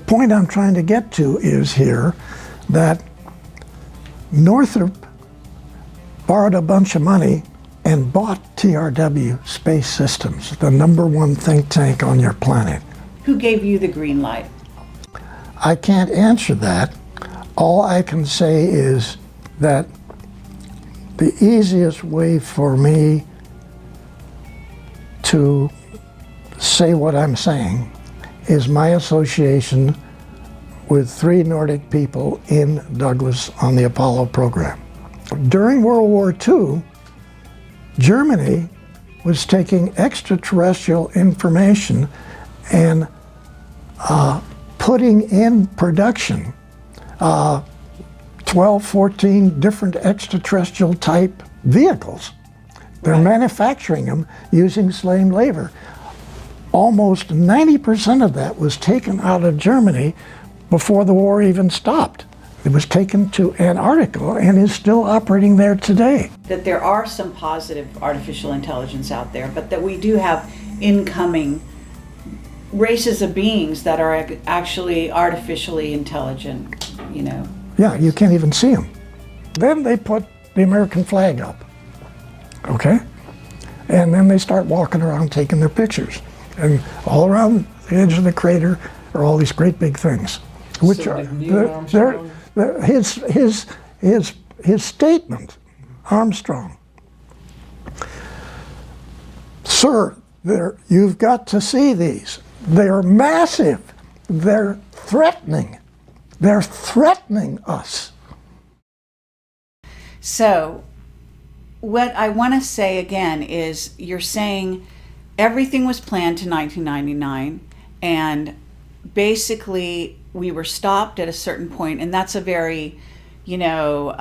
point I'm trying to get to is here that Northrop borrowed a bunch of money and bought TRW Space Systems, the #1 think tank on your planet. Who gave you the green light? I can't answer that. All I can say is that the easiest way for me to say what I'm saying is my association with 3 Nordic people in Douglas on the Apollo program. During World War II, Germany was taking extraterrestrial information and putting in production 12, 14 different extraterrestrial type vehicles. They're manufacturing them using slave labor. Almost 90% of that was taken out of Germany before the war even stopped. It was taken to Antarctica and is still operating there today. That there are some positive artificial intelligence out there, but that we do have incoming races of beings that are actually artificially intelligent, you know. Yeah, you can't even see them. Then they put the American flag up, okay? And then they start walking around taking their pictures. And all around the edge of the crater are all these great big things, which so are his statement, Armstrong. Sir, you've got to see these. They're massive. They're threatening. They're threatening us. So what I want to say again is you're saying everything was planned to 1999, and basically we were stopped at a certain point, and that's a very, you know,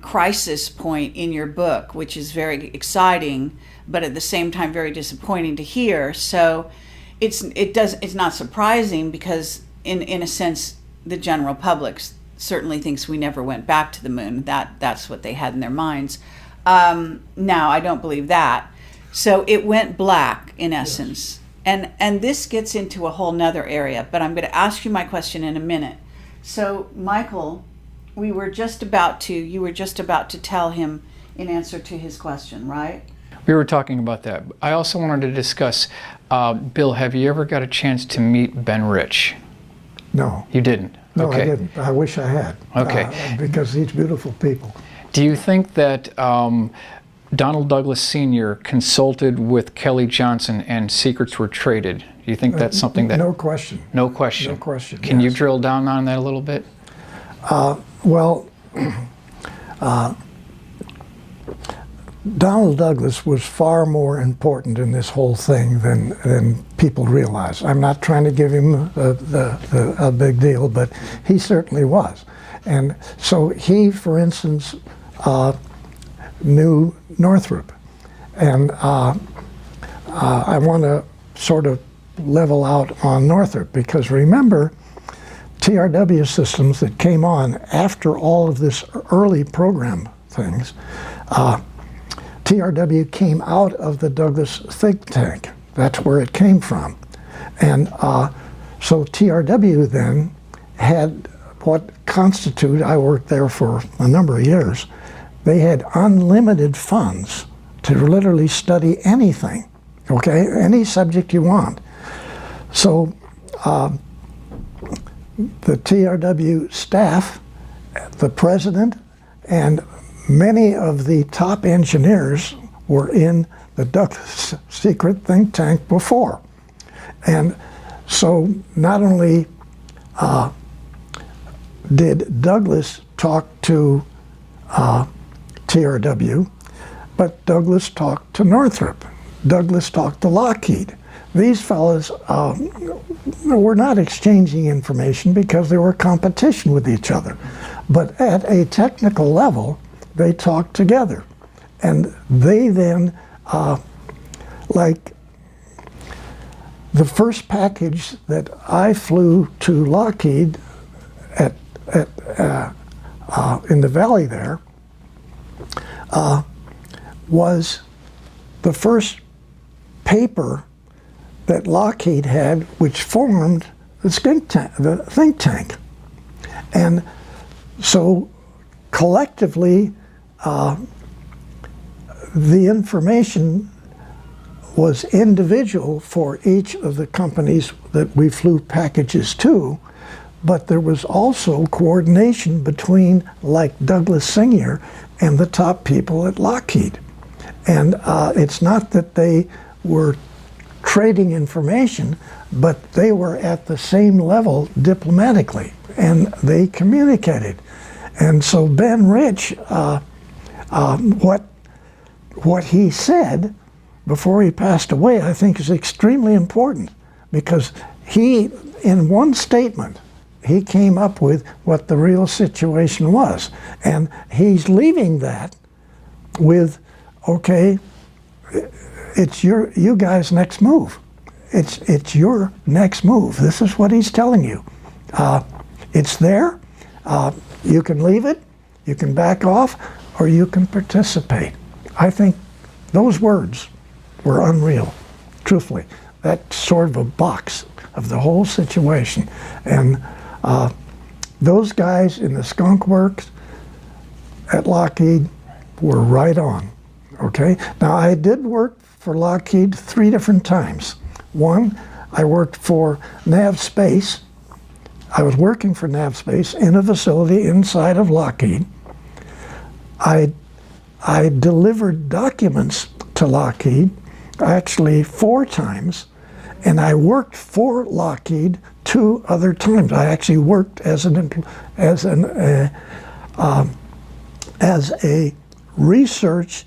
crisis point in your book, which is very exciting, but at the same time very disappointing to hear. So it's not surprising, because in a sense the general public certainly thinks we never went back to the moon. That's what they had in their minds. Now I don't believe that. So it went black in essence. Yes. And this gets into a whole nother area, but I'm going to ask you my question in a minute. So Michael, you were just about to tell him in answer to his question, right? We were talking about that. I also wanted to discuss, Bill, have you ever got a chance to meet Ben Rich? No. You didn't? No, okay. I didn't. I wish I had. Okay. Because these beautiful people. Do you think that Donald Douglas Sr. consulted with Kelly Johnson and secrets were traded? Do you think that's something that... No question. No question? No question, Can you yes. drill down on that a little bit? Donald Douglas was far more important in this whole thing than people realize. I'm not trying to give him a big deal, but he certainly was. And so he, for instance, knew Northrop. And I want to sort of level out on Northrop, because remember, TRW systems that came on after all of this early program things, TRW came out of the Douglas think tank. That's where it came from. And so TRW then had what constituted, I worked there for a number of years, they had unlimited funds to literally study anything, okay? Any subject you want. So the TRW staff, the president, and many of the top engineers were in the Douglas secret think tank before. And so not only did Douglas talk to TRW, but Douglas talked to Northrop. Douglas talked to Lockheed. These fellows were not exchanging information because they were competition with each other. But at a technical level, they talked together. And they then, like the first package that I flew to Lockheed in the valley there, was the first paper that Lockheed had, which formed the think tank. And so collectively, the information was individual for each of the companies that we flew packages to, but there was also coordination between, like Douglas Senior and the top people at Lockheed. And it's not that they were trading information, but they were at the same level diplomatically, and they communicated. And so Ben Rich, what he said before he passed away, I think is extremely important, because he, in one statement, he came up with what the real situation was. And he's leaving that with, okay, it's you guys' next move. It's your next move. This is what he's telling you. It's there. You can leave it, you can back off, or you can participate. I think those words were unreal, truthfully. That's sort of a box of the whole situation. And those guys in the Skunk Works at Lockheed were right on, okay? Now, I did work for Lockheed 3 different times. One, I worked for Nav Space. I was working for Nav Space in a facility inside of Lockheed. I delivered documents to Lockheed, actually 4 times, and I worked for Lockheed 2 other times. I actually worked as a research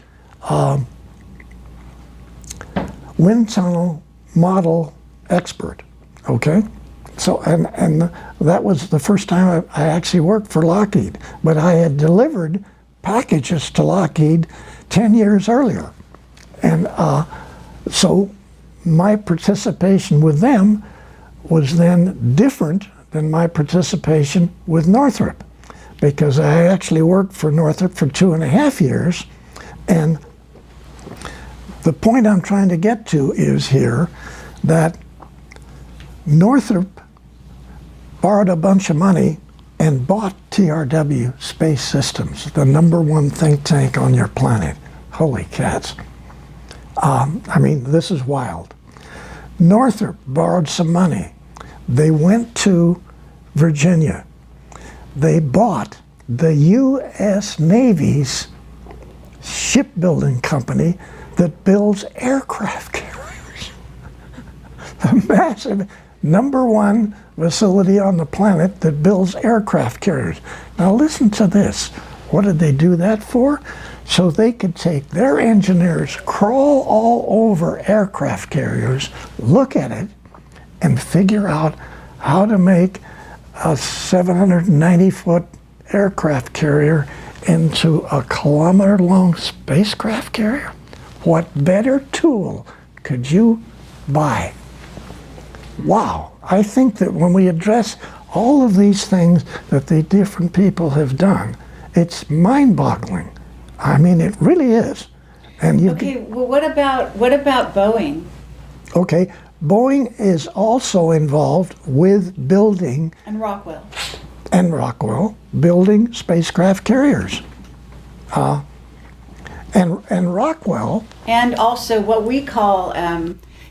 wind tunnel model expert. Okay, so and that was the first time I actually worked for Lockheed. But I had delivered packages to Lockheed 10 years earlier, and so my participation with them was then different than my participation with Northrop, because I actually worked for Northrop for 2.5 years. And the point I'm trying to get to is here that Northrop borrowed a bunch of money and bought TRW Space Systems, the #1 think tank on your planet. Holy cats. I mean, this is wild. Northrop borrowed some money. They went to Virginia. They bought the U.S. Navy's shipbuilding company that builds aircraft carriers. A massive #1 facility on the planet that builds aircraft carriers. Now listen to this. What did they do that for? So they could take their engineers, crawl all over aircraft carriers, look at it, and figure out how to make a 790-foot aircraft carrier into a kilometer-long spacecraft carrier. What better tool could you buy? Wow. I think that when we address all of these things that the different people have done, it's mind-boggling. I mean, it really is. And you okay, well, what about Boeing? Okay, Boeing is also involved with building And Rockwell. Building spacecraft carriers. And Rockwell. And also what we call,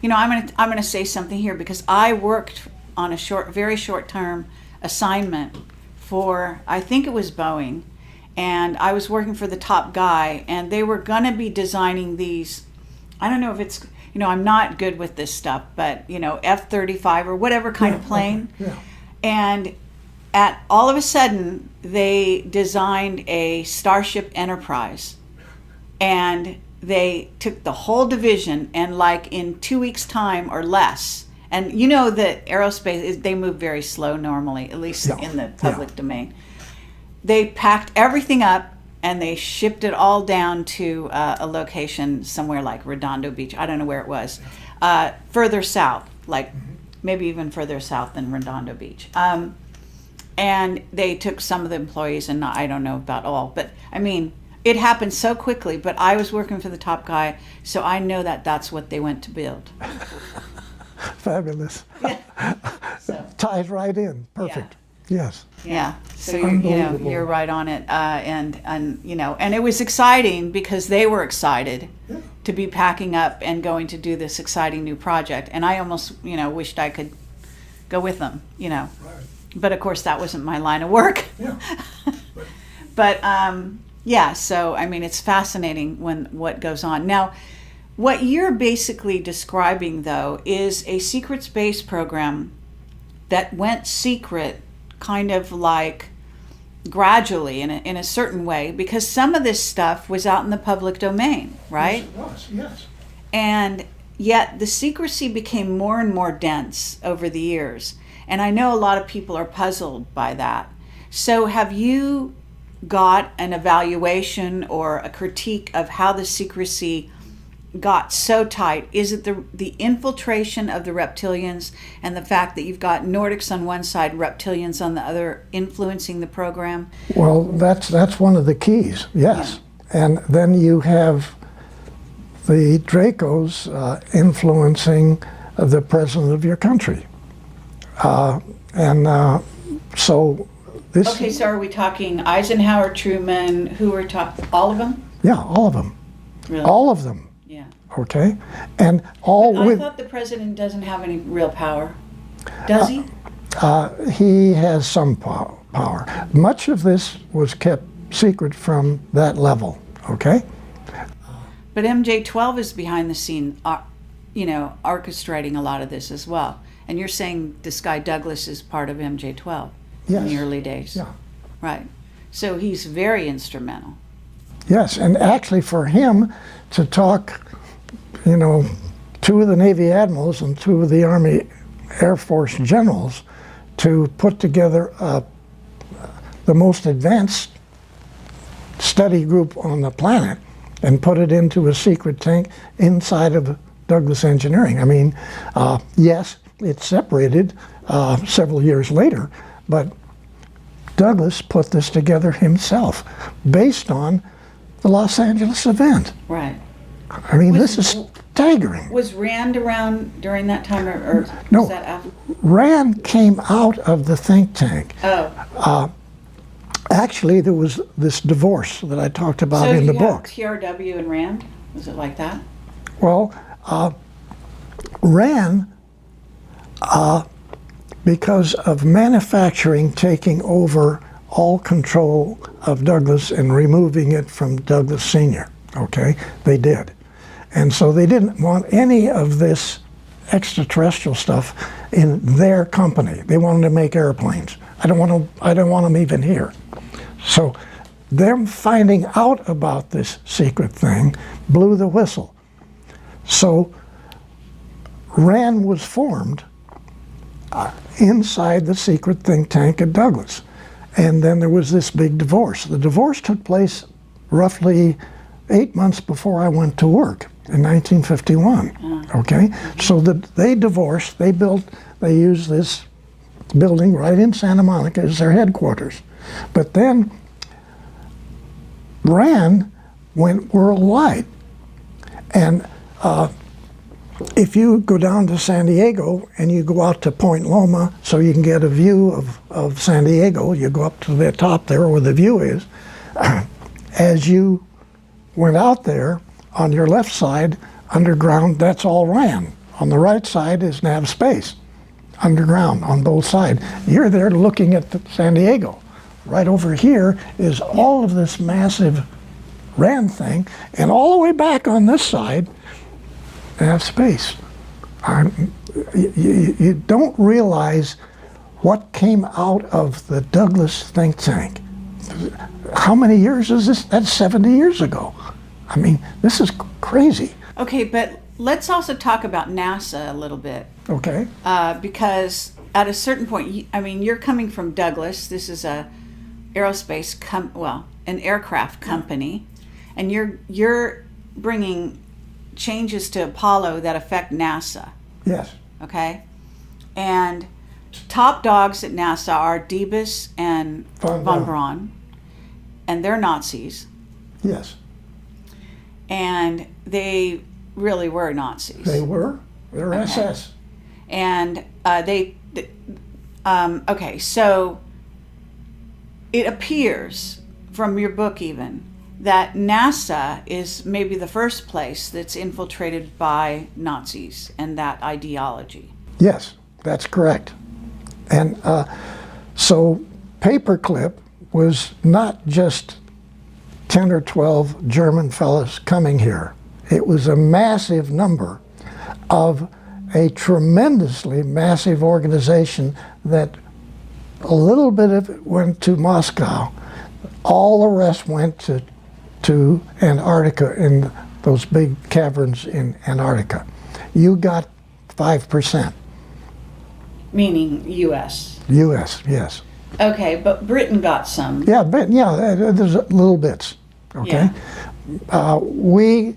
you know, I'm gonna say something here, because I worked on a very short term assignment for, I think it was Boeing, and I was working for the top guy, and they were gonna be designing these, I don't know if it's, you know, I'm not good with this stuff, but, you know, F-35 or whatever kind of plane. Yeah. And all of a sudden, they designed a Starship Enterprise. And they took the whole division, and like in 2 weeks' time or less, and you know that aerospace, they move very slow normally, at least in the public domain. They packed everything up and they shipped it all down to a location somewhere like Redondo Beach. I don't know where it was. Further south, like maybe even further south than Redondo Beach. And they took some of the employees, and I don't know about all, but I mean, it happened so quickly. But I was working for the top guy, so I know that that's what they went to build. Fabulous. So, Ties right in. Perfect. Yes. yeah. So you're right on it. And you know, and it was exciting because they were excited to be packing up and going to do this exciting new project. And I almost, you know, wished I could go with them, you know. Right. But of course that wasn't my line of work. Yeah. But yeah, so I mean, it's fascinating what goes on. Now, what you're basically describing, though, is a secret space program that went secret kind of like gradually in a certain way, because some of this stuff was out in the public domain, right? Yes, it was, yes. And yet the secrecy became more and more dense over the years. And I know a lot of people are puzzled by that. So have you got an evaluation or a critique of how the secrecy got so tight? Is it the infiltration of the reptilians and the fact that you've got Nordics on one side, reptilians on the other, influencing the program? Well, that's one of the keys, yes. Yeah. And then you have the Dracos influencing the president of your country. So this... Okay, so are we talking Eisenhower, Truman, who are talking, all of them? Yeah, all of them. Really? All of them. Yeah. Okay? And all I with... thought the president doesn't have any real power. Does he? He has some power. Much of this was kept secret from that level, okay? But MJ-12 is behind the scene, you know, orchestrating a lot of this as well. And you're saying this guy Douglas is part of MJ-12 in the Yes. early days. Yeah. Right. So he's very instrumental. Yes, and actually for him to talk, you know, two of the Navy admirals and two of the Army Air Force generals to put together the most advanced study group on the planet and put it into a secret tank inside of Douglas Engineering. I mean, yes, it separated several years later, but Douglas put this together himself based on the Los Angeles event. Right. I mean, this is staggering. Was Rand around during that time, or No. was that after? Rand came out of the think tank. Oh. Actually, there was this divorce that I talked about So in the you have book. TRW and Rand? Was it like that? Well, Rand, because of manufacturing taking over all control of Douglas and removing it from Douglas Sr., okay? They did. And so they didn't want any of this extraterrestrial stuff in their company. They wanted to make airplanes. I don't want them even here. So them finding out about this secret thing blew the whistle. So RAND was formed inside the secret think tank at Douglas. And then there was this big divorce. The divorce took place roughly 8 months before I went to work in 1951. Okay, so they divorced. They used this building right in Santa Monica as their headquarters. But then RAND went worldwide. And if you go down to San Diego and you go out to Point Loma so you can get a view of San Diego, you go up to the top there where the view is. As you went out there, on your left side, underground, that's all RAND. On the right side is nav space, underground on both sides. You're there looking at San Diego. Right over here is all of this massive RAND thing, and all the way back on this side, nav space. You don't realize what came out of the Douglas think tank. How many years is this? That's 70 years ago. I mean, this is crazy. Okay, but let's also talk about NASA a little bit. Okay. Because at a certain point, I mean, you're coming from Douglas. This is a aerospace, an aircraft company, and you're bringing changes to Apollo that affect NASA. Yes. Okay, and top dogs at NASA are Debus and von Braun, and they're Nazis. Yes. And they really were Nazis. They were. They're Okay. SS. And okay, so it appears from your book even that NASA is maybe the first place that's infiltrated by Nazis and that ideology. Yes, that's correct. And so Paperclip was not just 10 or 12 German fellows coming here. It was a massive number of a tremendously massive organization that a little bit of it went to Moscow. All the rest went to Antarctica, in those big caverns in Antarctica. You got 5%. Meaning U.S. U.S., yes. Okay, but Britain got some. Yeah, but yeah, there's little bits. Okay, we,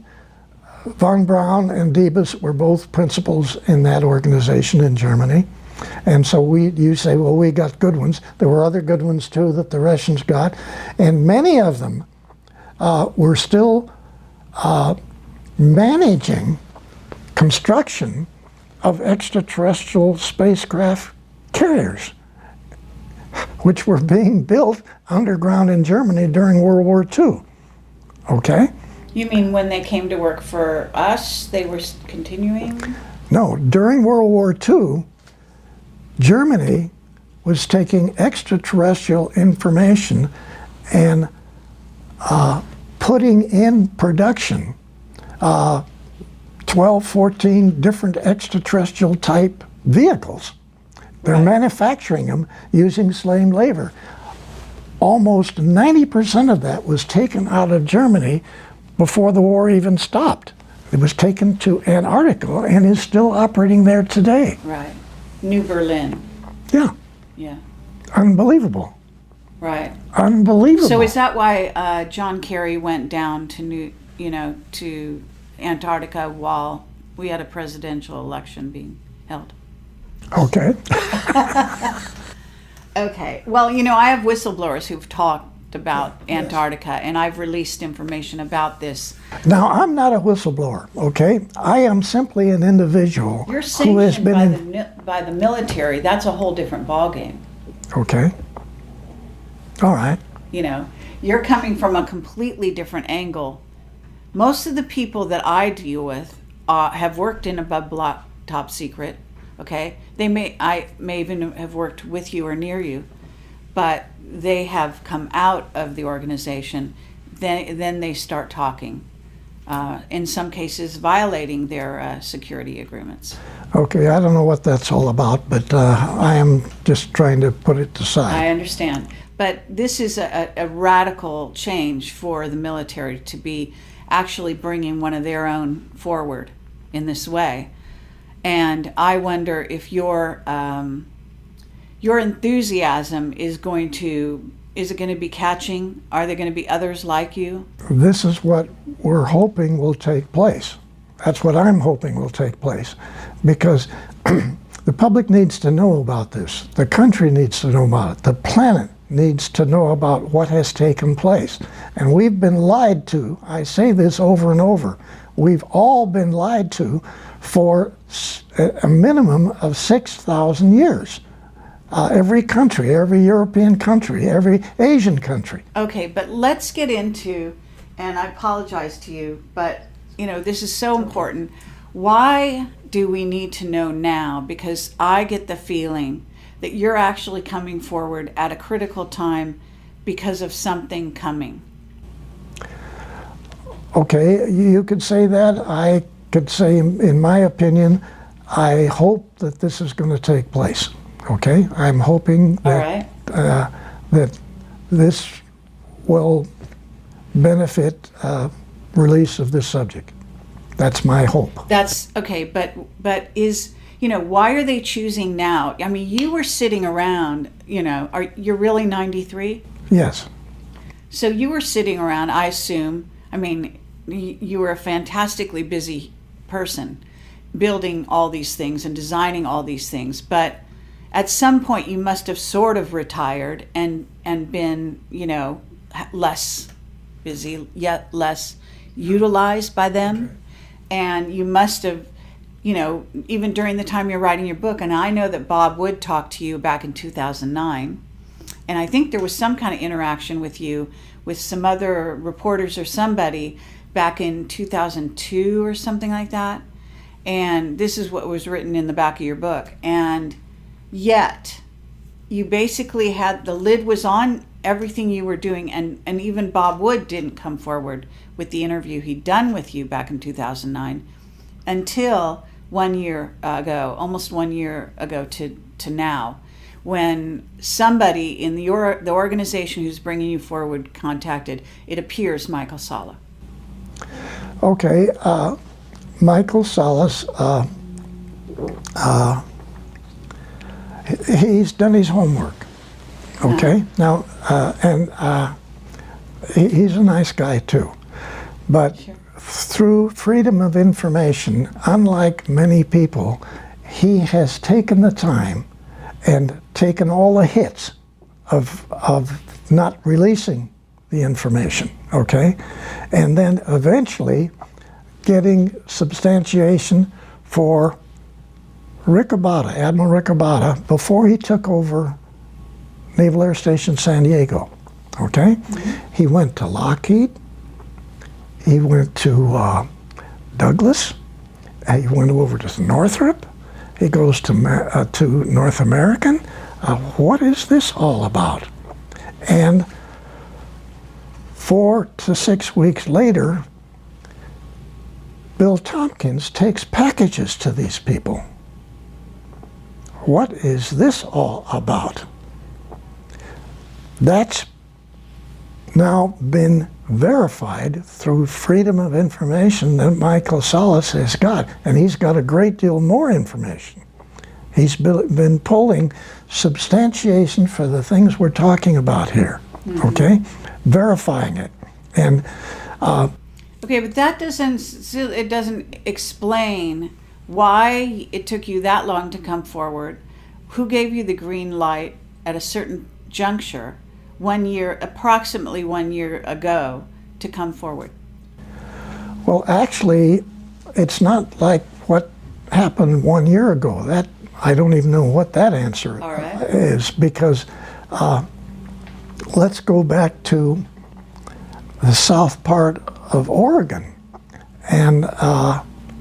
von Braun and Diebes, were both principals in that organization in Germany, and so you say, well, we got good ones. There were other good ones too that the Russians got, and many of them were still managing construction of extraterrestrial spacecraft carriers, which were being built underground in Germany during World War II. Okay? You mean when they came to work for us, they were continuing? No, during World War II, Germany was taking extraterrestrial information and putting in production 12, 14 different extraterrestrial type vehicles. They're manufacturing them using slave labor. Almost 90% of that was taken out of Germany before the war even stopped. It was taken to Antarctica and is still operating there today. Right. New Berlin. Yeah. Yeah. Unbelievable. Right. Unbelievable. So is that why John Kerry went down to to Antarctica while we had a presidential election being held? Okay. Okay. Well, I have whistleblowers who've talked about Antarctica, and I've released information about this. Now, I'm not a whistleblower, okay? I am simply an individual You're who has sanctioned been by the military. That's a whole different ballgame. Okay. All right. You're coming from a completely different angle. Most of the people that I deal with have worked in above block top secret. Okay, I may even have worked with you or near you, but they have come out of the organization. Then they start talking, in some cases violating their security agreements. Okay, I don't know what that's all about, but I am just trying to put it aside. I understand, but this is a radical change for the military to be actually bringing one of their own forward in this way. And I wonder if your enthusiasm is going to be catching? Are there going to be others like you? This is what we're hoping will take place. That's what I'm hoping will take place, because the public needs to know about this. The country needs to know about it. The planet needs to know about what has taken place. And we've been lied to. I say this over and over. We've all been lied to for a minimum of 6,000 years. Every country, every European country, every Asian country. Okay, but let's get into, and I apologize to you, but this is so important. Why do we need to know now? Because I get the feeling that you're actually coming forward at a critical time because of something coming. Okay, you could say that. I could say, in my opinion, I hope that this is going to take place. Okay, I'm hoping that that this will benefit release of this subject. That's my hope. That's okay, but is why are they choosing now? I mean, you were sitting around. You're really 93? Yes. So you were sitting around. I assume. I mean, you were a fantastically busy person, building all these things and designing all these things, but at some point you must have sort of retired and been less busy, yet less utilized by them. And you must have you know, even during the time you're writing your book, and I know that Bob Wood talked to you back in 2009, and I think there was some kind of interaction with you with some other reporters or somebody back in 2002 or something like that. And this is what was written in the back of your book. And yet, you basically had, the lid was on everything you were doing, and even Bob Wood didn't come forward with the interview he'd done with you back in 2009 until 1 year ago, almost 1 year ago to now, when somebody in the organization who's bringing you forward contacted, it appears, Michael Salla. Okay, Michael Salas, he's done his homework. Okay, now, he's a nice guy too, but Sure. Through freedom of information, unlike many people, he has taken the time and taken all the hits of not releasing the information, okay? And then eventually getting substantiation for Admiral Riccobata, before he took over Naval Air Station San Diego, okay? Mm-hmm. He went to Lockheed, he went to Douglas, he went over to Northrop, he goes to North American. What is this all about? And 4 to 6 weeks later, Mills Tompkins takes packages to these people. What is this all about? That's now been verified through freedom of information that Michael Salas has got, and he's got a great deal more information. He's been pulling substantiation for the things we're talking about here, okay? Verifying it. And okay, but that doesn't explain why it took you that long to come forward. Who gave you the green light at a certain juncture, approximately 1 year ago, to come forward? Well, actually, it's not like what happened 1 year ago. That I don't even know what that answer is, because let's go back to the south part of Oregon and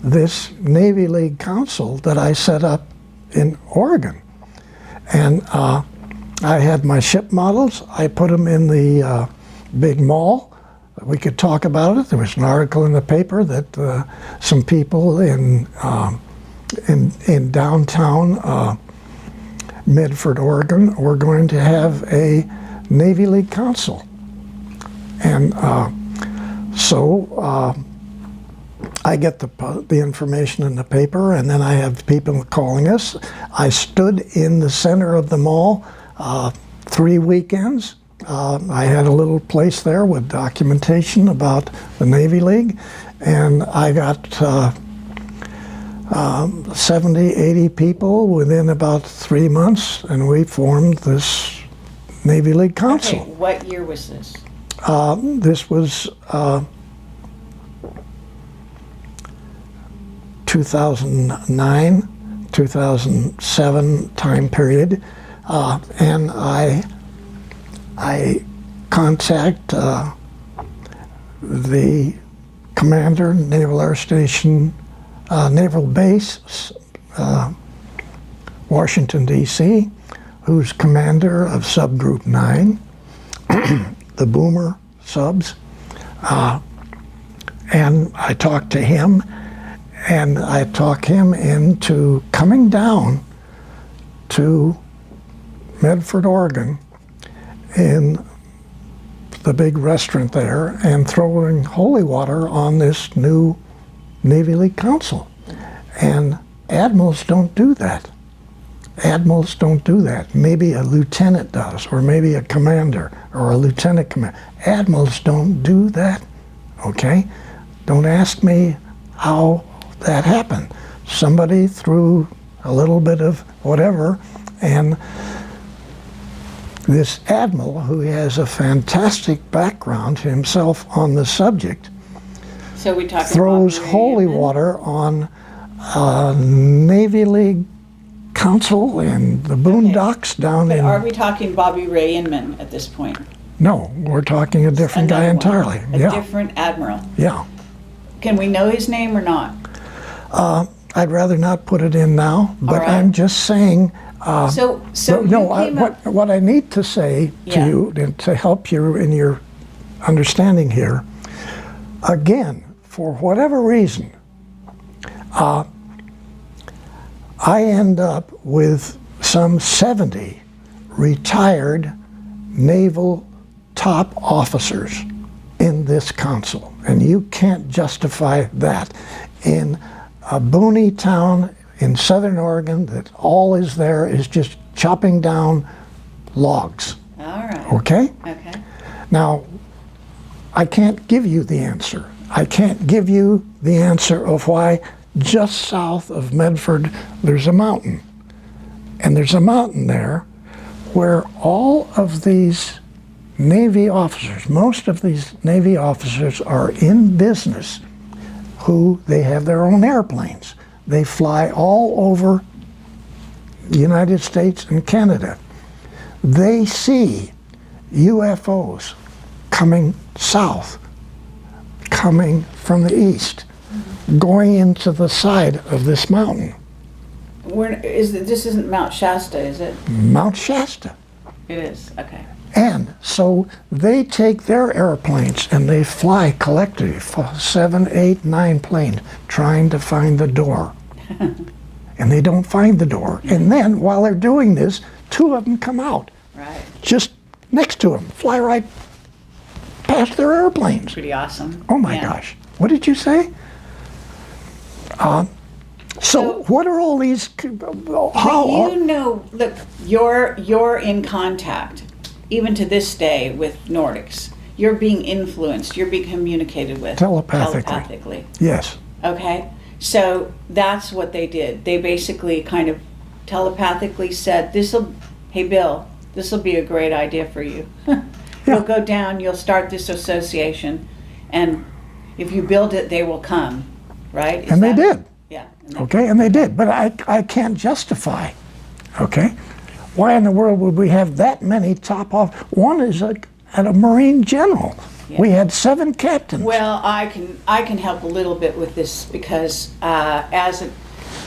this Navy League Council that I set up in Oregon. And I had my ship models. I put them in the big mall. We could talk about it. There was an article in the paper that some people in downtown Medford, Oregon, were going to have a Navy League Council. And so I get the information in the paper, and then I have people calling us. I stood in the center of the mall 3 weekends. I had a little place there with documentation about the Navy League, and I got 70, 80 people within about 3 months, and we formed this Navy League Council. Okay, what year was this? This was 2009, 2007 time period, and I contact the commander, Naval Air Station, Naval Base, Washington, D.C., who's commander of Subgroup 9, the Boomer subs, and I talked to him, and I talked him into coming down to Medford, Oregon, in the big restaurant there, and throwing holy water on this new Navy League Council. And admirals don't do that. Admirals don't do that. Maybe a lieutenant does, or maybe a commander, or a lieutenant commander. Admirals don't do that, okay? Don't ask me how that happened. Somebody threw a little bit of whatever, and this admiral, who has a fantastic background himself on the subject, So we talking throws about holy water on Navy League Council in the Boondocks down But in. are we talking Bobby Ray Inman at this point? No, we're talking a different guy Another one. entirely. A Yeah, different admiral. yeah. Can we know his name or not? I'd rather not put it in now, but right. I'm just saying. So No, you came up. what I need to say to Yeah. you and to help you in your understanding here, again, for whatever reason, I end up with some 70 retired naval top officers in this council, and you can't justify that in a boony town in southern Oregon that all is there is just chopping down logs. All right. Okay? Okay. Now, I can't give you the answer. I can't give you the answer of why just south of Medford there's a mountain. And there's a mountain there where all of these Navy officers, most of these Navy officers are in business who they have their own airplanes. They fly all over the United States and Canada. They see UFOs coming south, coming from the east, going into the side of this mountain, This isn't Mount Shasta, is it? Mount Shasta. It is. Okay. And so they take their airplanes and they fly collectively, 7, 8, 9 planes, trying to find the door. And they don't find the door. And then while they're doing this, 2 of them come out, Right. just next to them, fly right past their airplanes. Pretty awesome. Oh my Yeah. gosh. What did you say? So what are all these, how, You know, look, you're in contact, even to this day, with Nordics. You're being influenced. You're being communicated with Telepathically. Yes. Okay, so that's what they did. They basically kind of telepathically said, "Hey Bill, this will be a great idea for you. You'll go down. You'll start this association, and if you build it, they will come." Right? And they did. Yeah. Okay, and they did, but I can't justify, okay? Why in the world would we have that many top off? One is at a Marine general. Yeah. We had 7 captains. Well, I can help a little bit with this because as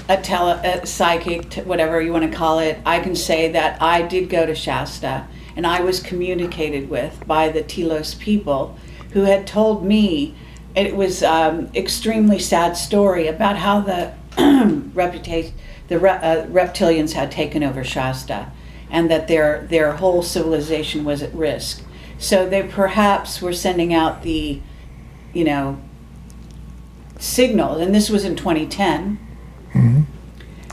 a psychic, whatever you want to call it, I can say that I did go to Shasta, and I was communicated with by the Telos people who had told me. It was extremely sad story about how the reptilians had taken over Shasta, and that their whole civilization was at risk. So they perhaps were sending out the, signal, and this was in 2010. Mm-hmm.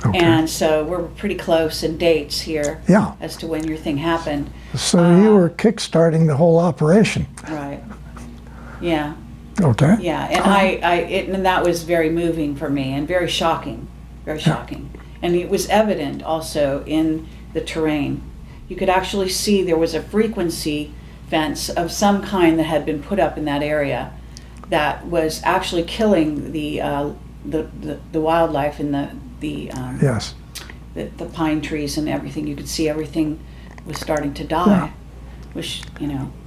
Okay. And so we're pretty close in dates here. Yeah. As to when your thing happened. So you were kickstarting the whole operation. Right. Yeah. Okay. Yeah, and and that was very moving for me and very shocking, And it was evident also in the terrain. You could actually see there was a frequency fence of some kind that had been put up in that area that was actually killing the wildlife in Yes. the pine trees and everything. You could see everything was starting to die. Yeah. Which,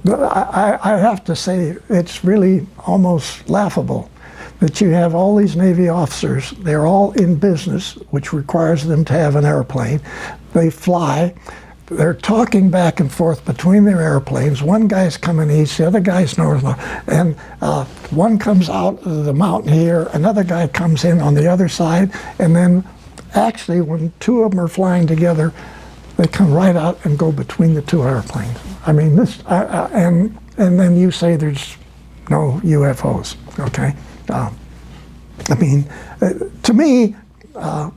But I have to say, it's really almost laughable that you have all these Navy officers. They're all in business, which requires them to have an airplane. They fly. They're talking back and forth between their airplanes. One guy's coming east, the other guy's north, and one comes out of the mountain here, another guy comes in on the other side, and then actually when 2 of them are flying together, they come right out and go between the 2 airplanes. I mean, and then you say there's no UFOs, okay? I mean, to me... well,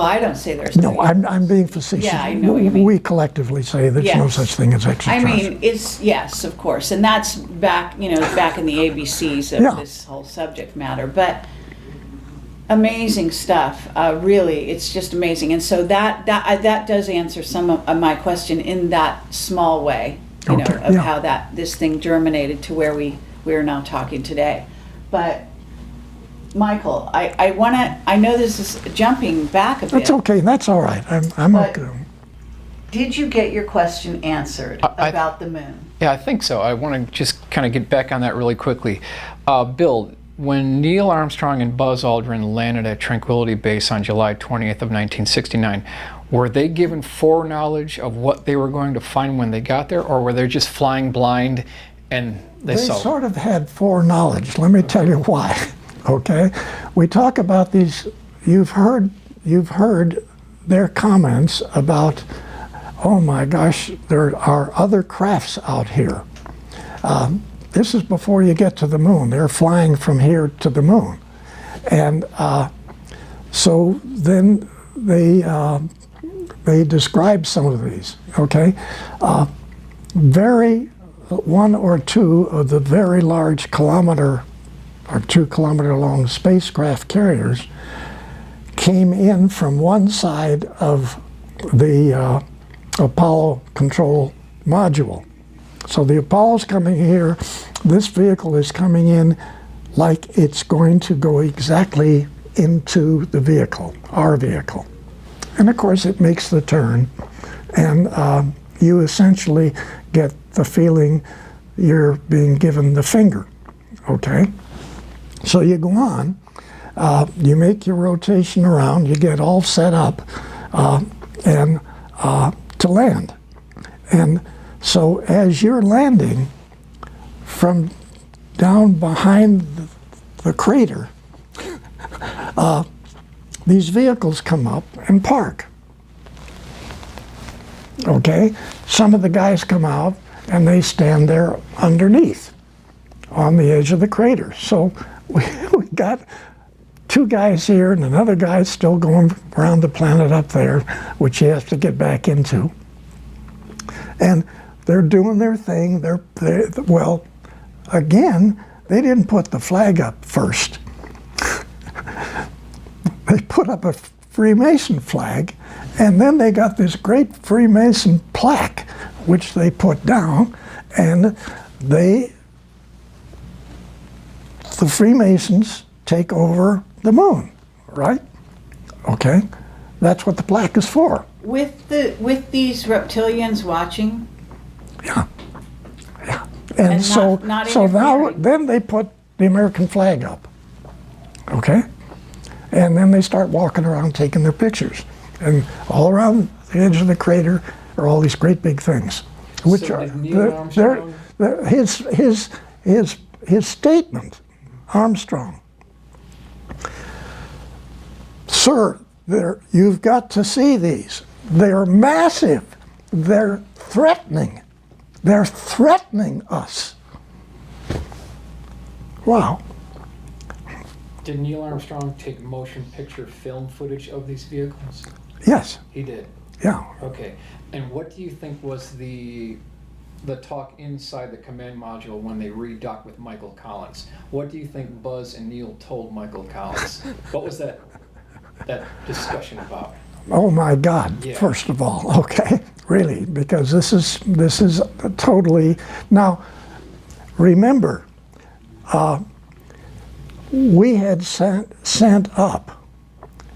I don't say there's no. I'm being facetious. Yeah, I know what you mean. We collectively say there's no such thing as extraterrestrials. I mean, yes, of course, and that's back in the ABCs of this whole subject matter. But amazing stuff. Really, it's just amazing. And so that does answer some of my question in that small way, how this thing germinated to where we're now talking today. But Michael, I know this is jumping back a bit. That's okay. That's all right. I'm But- okay. Did you get your question answered about the moon? Yeah, I think so. I want to just kind of get back on that really quickly. Bill, when Neil Armstrong and Buzz Aldrin landed at Tranquility Base on July 20th of 1969, were they given foreknowledge of what they were going to find when they got there, or were they just flying blind and they saw? Sort of had foreknowledge. Let me tell you why. Okay, we talk about these. You've heard their comments about, oh my gosh, there are other crafts out here. This is before you get to the moon. They're flying from here to the moon, and so then they describe some of these. Okay, one or two of the very large kilometer or 2 kilometer long spacecraft carriers came in from one side of the Apollo control module. So the Apollo's coming here, this vehicle is coming in like it's going to go exactly into the vehicle, our vehicle. And of course it makes the turn, and you essentially get the feeling you're being given the finger, okay? So you go on, you make your rotation around, you get all set up and to land. And so as you're landing from down behind the crater, these vehicles come up and park. Okay? Some of the guys come out and they stand there underneath on the edge of the crater. So we got 2 guys here and another guy still going around the planet up there, which he has to get back into. And they're doing their thing. Well, again, they didn't put the flag up first. They put up a Freemason flag, and then they got this great Freemason plaque, which they put down, and the Freemasons take over the moon, right? Okay, that's what the plaque is for. With these reptilians watching? Yeah, yeah. And so now then they put the American flag up, okay? And then they start walking around taking their pictures. And all around the edge of the crater are all these great big things, which So are did Neil Armstrong- his statement, Armstrong. Sir, you've got to see these. They're massive. They're threatening. They're threatening us. Wow. Did Neil Armstrong take motion picture film footage of these vehicles? Yes. He did. Yeah. Okay. And what do you think was the talk inside the command module when they redocked with Michael Collins? What do you think Buzz and Neil told Michael Collins? What was that discussion about? Oh my God! Yeah. First of all, okay, really, because this is totally. Now, remember, we had sent up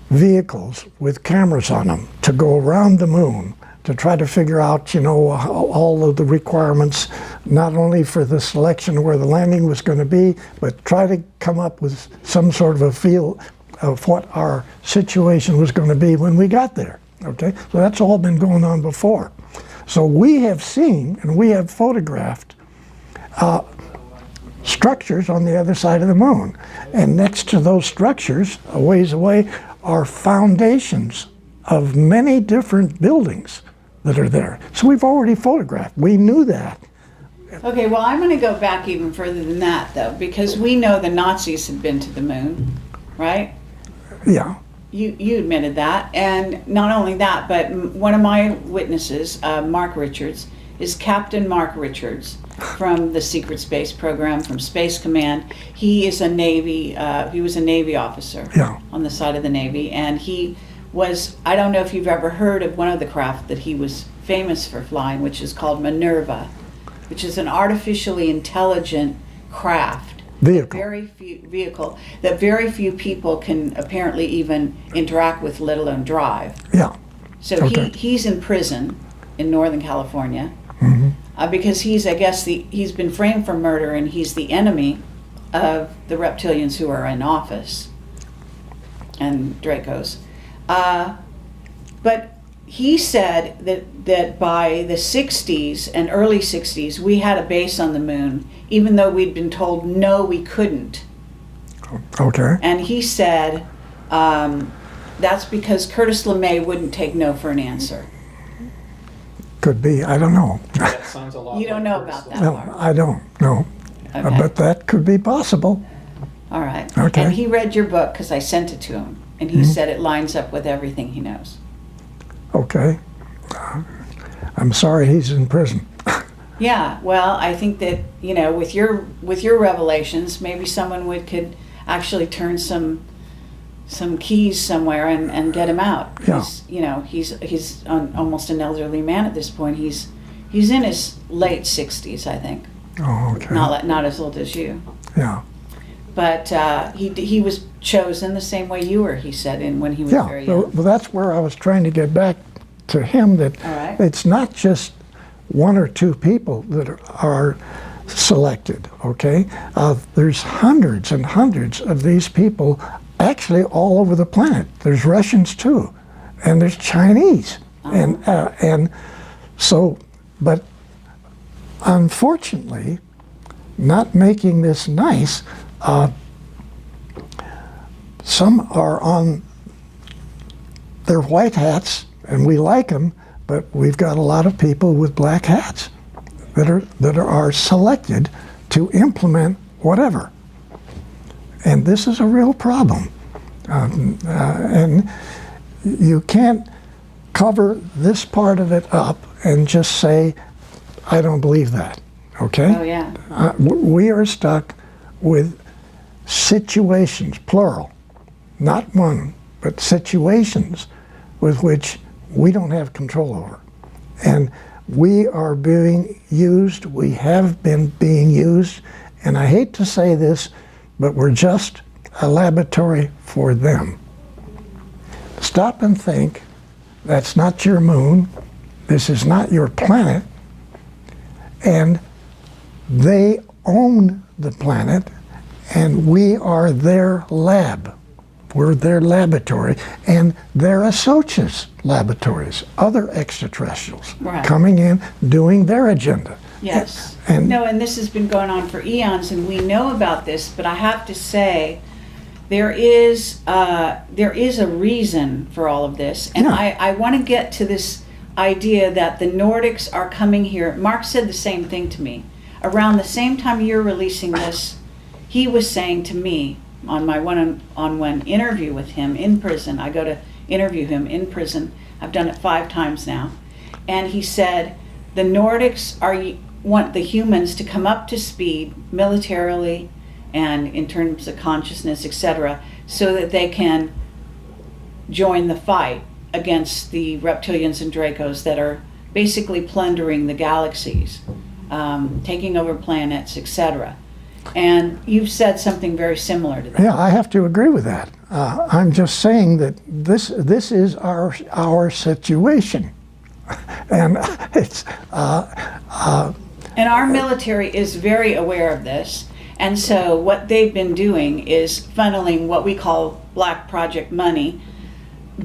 vehicles with cameras on them to go around the moon to try to figure out, you know, all of the requirements, not only for the selection where the landing was going to be, but try to come up with some sort of a feel of what our situation was going to be when we got there, okay? So that's all been going on before. So we have seen and we have photographed structures on the other side of the moon. And next to those structures, a ways away, are foundations of many different buildings that are there. So we've already photographed. We knew that. Okay, well, I'm going to go back even further than that, though, because we know the Nazis had been to the moon, right? Yeah. You admitted that, and not only that, but one of my witnesses, Mark Richards, is Captain Mark Richards from the Secret Space Program, from Space Command. He is a Navy, he was a Navy officer on the side of the Navy, and he was, I don't know if you've ever heard of one of the craft that he was famous for flying, which is called Minerva, which is an artificially intelligent craft Vehicle. That very few people can apparently even interact with, let alone drive. Yeah. So Okay. he's in prison in Northern California because I guess he's been framed for murder, and he's the enemy of the reptilians who are in office and Dracos. But he said that by the 60s and early 60s, we had a base on the moon, even though we'd been told no, we couldn't. Okay. And he said that's because Curtis LeMay wouldn't take no for an answer. Could be. I don't know. That sounds a lot You don't like know Curtis about that No, part. I don't know. Okay. But that could be possible. All right. Okay. And he read your book because I sent it to him, and he said it lines up with everything he knows. Okay. I'm sorry he's in prison. Yeah. Well, I think that with your revelations, maybe someone could actually turn some keys somewhere and get him out. Yeah. He's almost an elderly man at this point. He's in his late 60s, I think. Oh, okay. Not as old as you. Yeah. But he was chosen the same way you were, he said, when he was Yeah. very young. Well, that's where I was trying to get back to him, that All right. it's not just one or two people that are selected, okay? There's hundreds and hundreds of these people actually all over the planet. There's Russians too, and there's Chinese. And so, but unfortunately, not making this nice, some are on their white hats, and we like them, but we've got a lot of people with black hats that are selected to implement whatever. And this is a real problem. And you can't cover this part of it up and just say, I don't believe that, okay? Oh, yeah. We are stuck with situations, plural, not one, but situations with which we don't have control over. And we are being used, we have been being used, and I hate to say this, but we're just a laboratory for them. Stop and think, that's not your moon, this is not your planet, and they own the planet, and we are their lab. We're their laboratory, and they're associates laboratories, other extraterrestrials Right. coming in, doing their agenda. Yes. And And this has been going on for eons, and we know about this, but I have to say, there is a reason for all of this. And Yeah. I want to get to this idea that the Nordics are coming here. Mark said the same thing to me. Around the same time you're releasing this, he was saying to me on my one-on-one interview with him in prison, I go to interview him in prison, I've done it 5 times now, and he said, the Nordics want the humans to come up to speed militarily and in terms of consciousness, etc., so that they can join the fight against the Reptilians and Dracos that are basically plundering the galaxies, taking over planets, etc. And you've said something very similar to that. yeah, I have to agree with that. I'm just saying that this is our situation, and it's And our military is very aware of this. And so what they've been doing is funneling what we call black project money,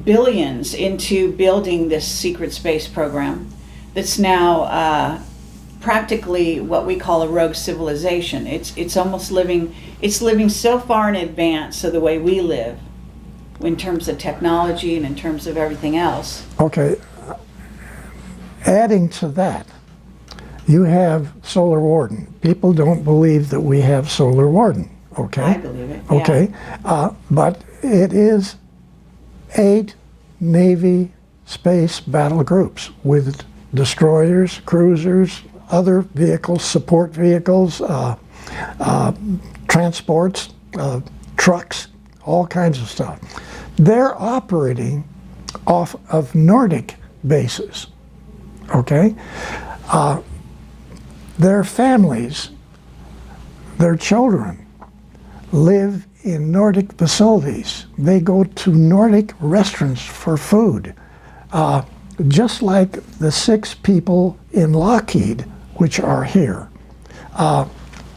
billions, into building this secret space program that's now practically what we call a rogue civilization. It's almost living so far in advance of the way we live in terms of technology and in terms of everything else. okay. Adding to that, you have Solar Warden. People don't believe that we have Solar Warden, okay? I believe it. Yeah. Okay, but it is 8 Navy space battle groups with destroyers, cruisers, other vehicles, support vehicles, transports, trucks, all kinds of stuff. They're operating off of Nordic bases, okay? Their families, their children live in Nordic facilities. They go to Nordic restaurants for food. Just like the 6 people in Lockheed, which are here,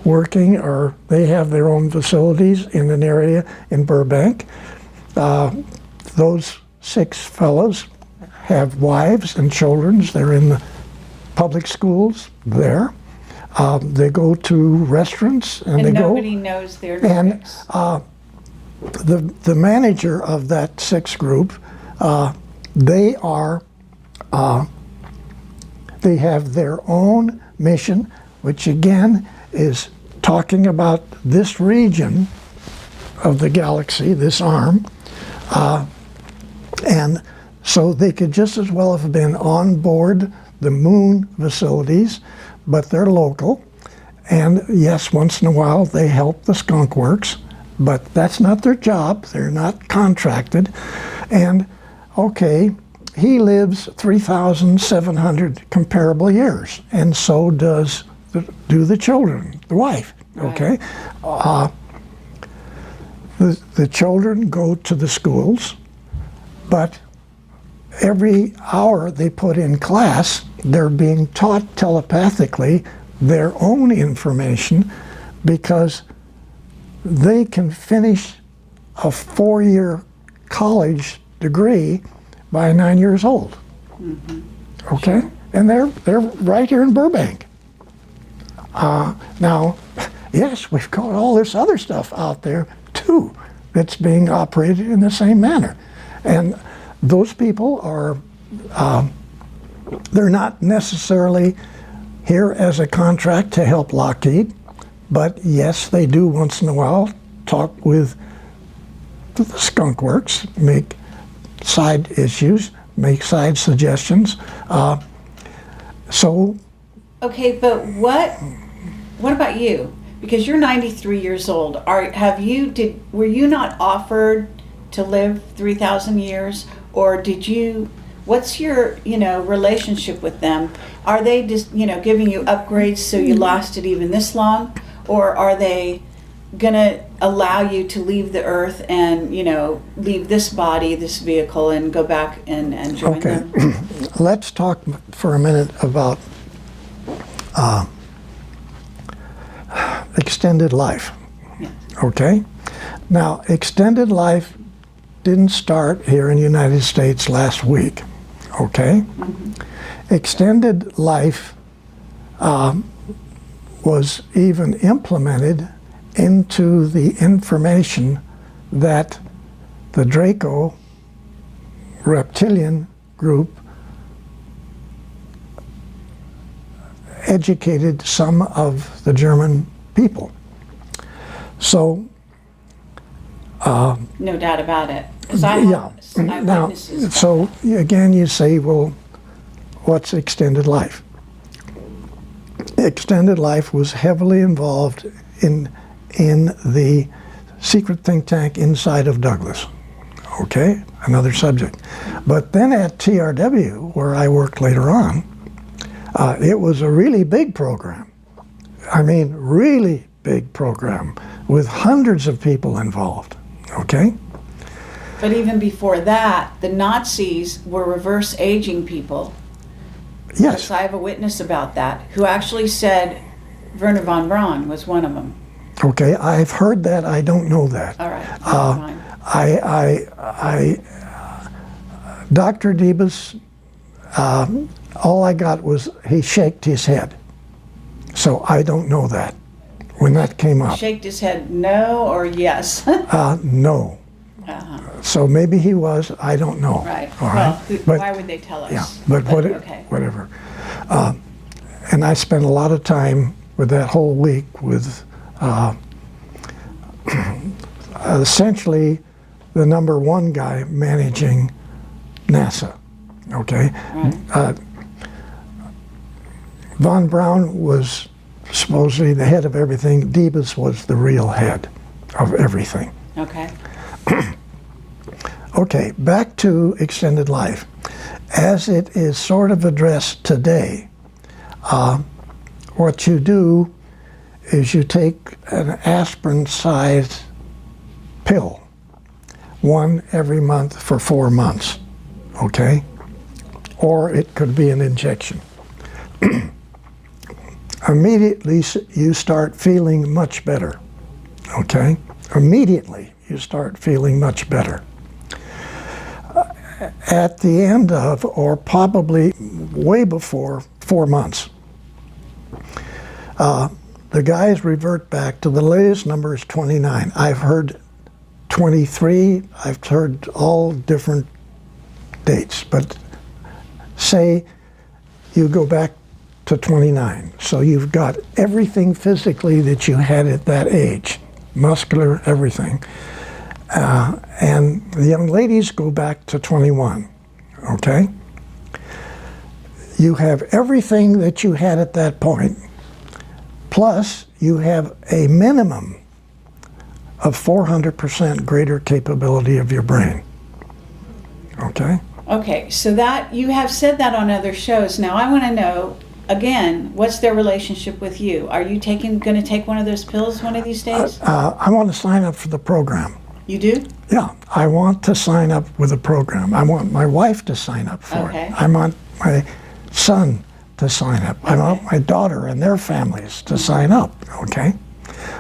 working, or they have their own facilities in an area in Burbank. Those 6 fellows have wives and children. They're in the public schools there. They go to restaurants and they go. Nobody knows their And Nordics. the manager of that 6 group, they are. They have their own mission, which again is talking about this region of the galaxy, this arm. And so they could just as well have been on board the moon facilities, but they're local. And yes, once in a while they help the skunk works, but that's not their job. They're not contracted. And okay, he lives 3,700 comparable years, and so do the children, the wife. Okay, the children go to the schools, but every hour they put in class, they're being taught telepathically their own information, because they can finish a 4-year college degree by 9 years old. Mm-hmm. Okay, sure. And they're right here in Burbank. Now, yes, we've got all this other stuff out there too that's being operated in the same manner, and those people are they're not necessarily here as a contract to help Lockheed, but yes, they do once in a while talk with the skunk works, make side issues, make side suggestions. So. Okay, but what about you? Because you're 93 years old. Were you not offered to live 3,000 years, or did you? What's your relationship with them? Are they just giving you upgrades so you lasted even this long, or are they gonna allow you to leave the Earth and leave this body, this vehicle, and go back and join them? Let's talk for a minute about extended life. Yeah. Okay, now extended life didn't start here in the United States last week. Okay, mm-hmm. Extended life was even implemented into the information that the Draco reptilian group educated some of the German people. So no doubt about it. Now, so again, you say, well, what's extended life? Extended life was heavily involved in the secret think tank inside of Douglas. Okay, another subject. But then at TRW, where I worked later on, it was a really big program. I mean, really big program with hundreds of people involved. Okay? But even before that, the Nazis were reverse aging people. Yes. I have a witness about that, who actually said Werner von Braun was one of them. Okay, I've heard that. I don't know that. All right. Dr. Debus, all I got was he shaked his head. So I don't know that when that came up. Shaked his head no or yes? No. Uh-huh. So maybe he was, I don't know. Right. All well, right? Why would they tell us? Yeah, but okay. Whatever. And I spent a lot of time with that whole week with essentially the #1 guy managing NASA. Okay? Right. Von Braun was supposedly the head of everything. Debus was the real head of everything. Okay. Okay, back to extended life. As it is sort of addressed today, what you do is you take an aspirin-sized pill, one every month for 4 months, okay? Or it could be an injection. Immediately you start feeling much better, okay? Immediately you start feeling much better. At the end of, or probably way before 4 months, the guys revert back to the latest number is 29. I've heard 23, I've heard all different dates, but say you go back to 29. So you've got everything physically that you had at that age, muscular, everything. And the young ladies go back to 21, okay? You have everything that you had at that point, plus you have a minimum of 400% greater capability of your brain, okay? Okay, so that, you have said that on other shows. Now I want to know, again, what's their relationship with you? Are you going to take one of those pills one of these days? I want to sign up for the program. You do? Yeah, I want to sign up with the program. I want my wife to sign up for it. I want my son to sign up. I want my daughter and their families to sign up, okay?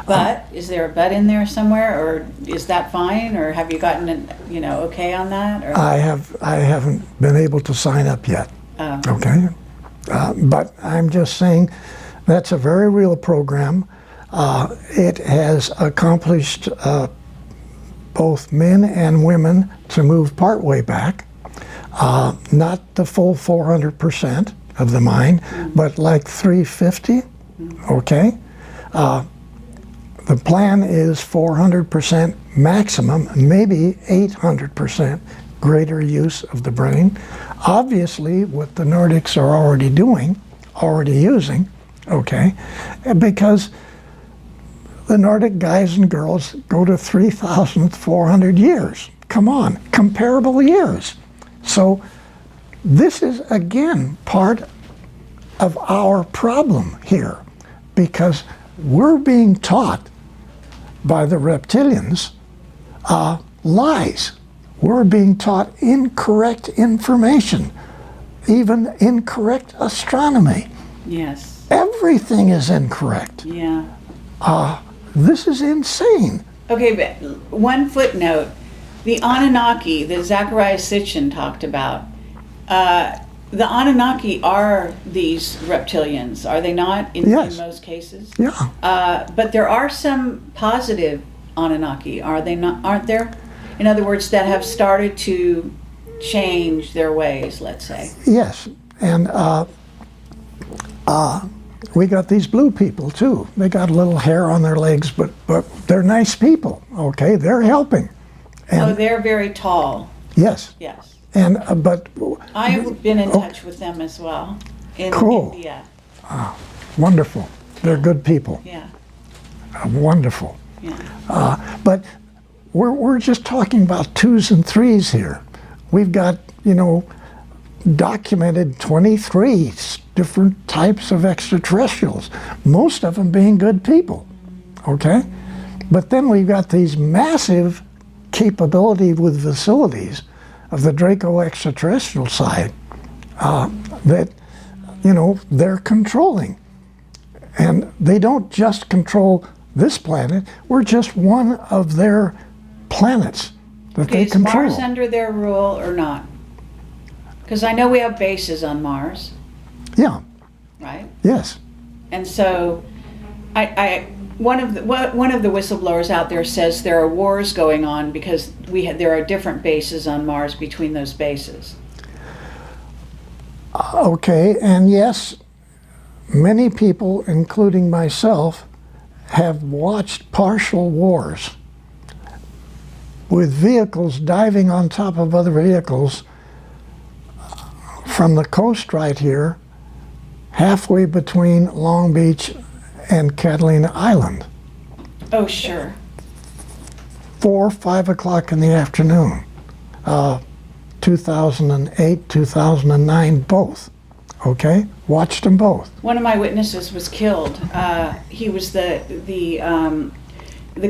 But is there a but in there somewhere, or is that fine, or have you gotten an, okay on that? Or? I haven't been able to sign up yet, okay? But I'm just saying that's a very real program. It has accomplished both men and women to move partway back, not the full 400% of the mind, but like 350, okay? The plan is 400% maximum, maybe 800% greater use of the brain. Obviously, what the Nordics are already using, okay, because the Nordic guys and girls go to 3,400 years. Come on, comparable years. So this is, again, part of our problem here, because we're being taught by the reptilians lies. We're being taught incorrect information, even incorrect astronomy. Yes. Everything is incorrect. Yeah. This is insane. Okay, but one footnote. The Anunnaki that Zecharia Sitchin talked about, the Anunnaki are these reptilians, are they not, in most cases? Yeah. But there are some positive Anunnaki, are they not? Aren't there? In other words, that have started to change their ways, let's say. Yes, and we got these blue people too. They got a little hair on their legs, but they're nice people. Okay, they're helping. And they're very tall. Yes. Yes. And but I've been in touch with them as well in India. Wonderful. They're good people. Yeah. Wonderful. Yeah. But we're just talking about 2s and 3s here. We've got, documented 23 different types of extraterrestrials, most of them being good people, okay? But then we've got these massive capability with facilities of the Draco extraterrestrial side that, they're controlling. And they don't just control this planet, we're just one of their planets that they control. Is Mars under their rule or not? Because I know we have bases on Mars. Yeah. Right? Yes. And so one of the whistleblowers out there says there are wars going on because there are different bases on Mars between those bases. Okay, and yes, many people, including myself, have watched partial wars with vehicles diving on top of other vehicles from the coast right here, halfway between Long Beach and Catalina Island. Oh, sure. 4 or 5 o'clock in the afternoon. 2008, 2009, both. okay? Watched them both. One of my witnesses was killed. He was the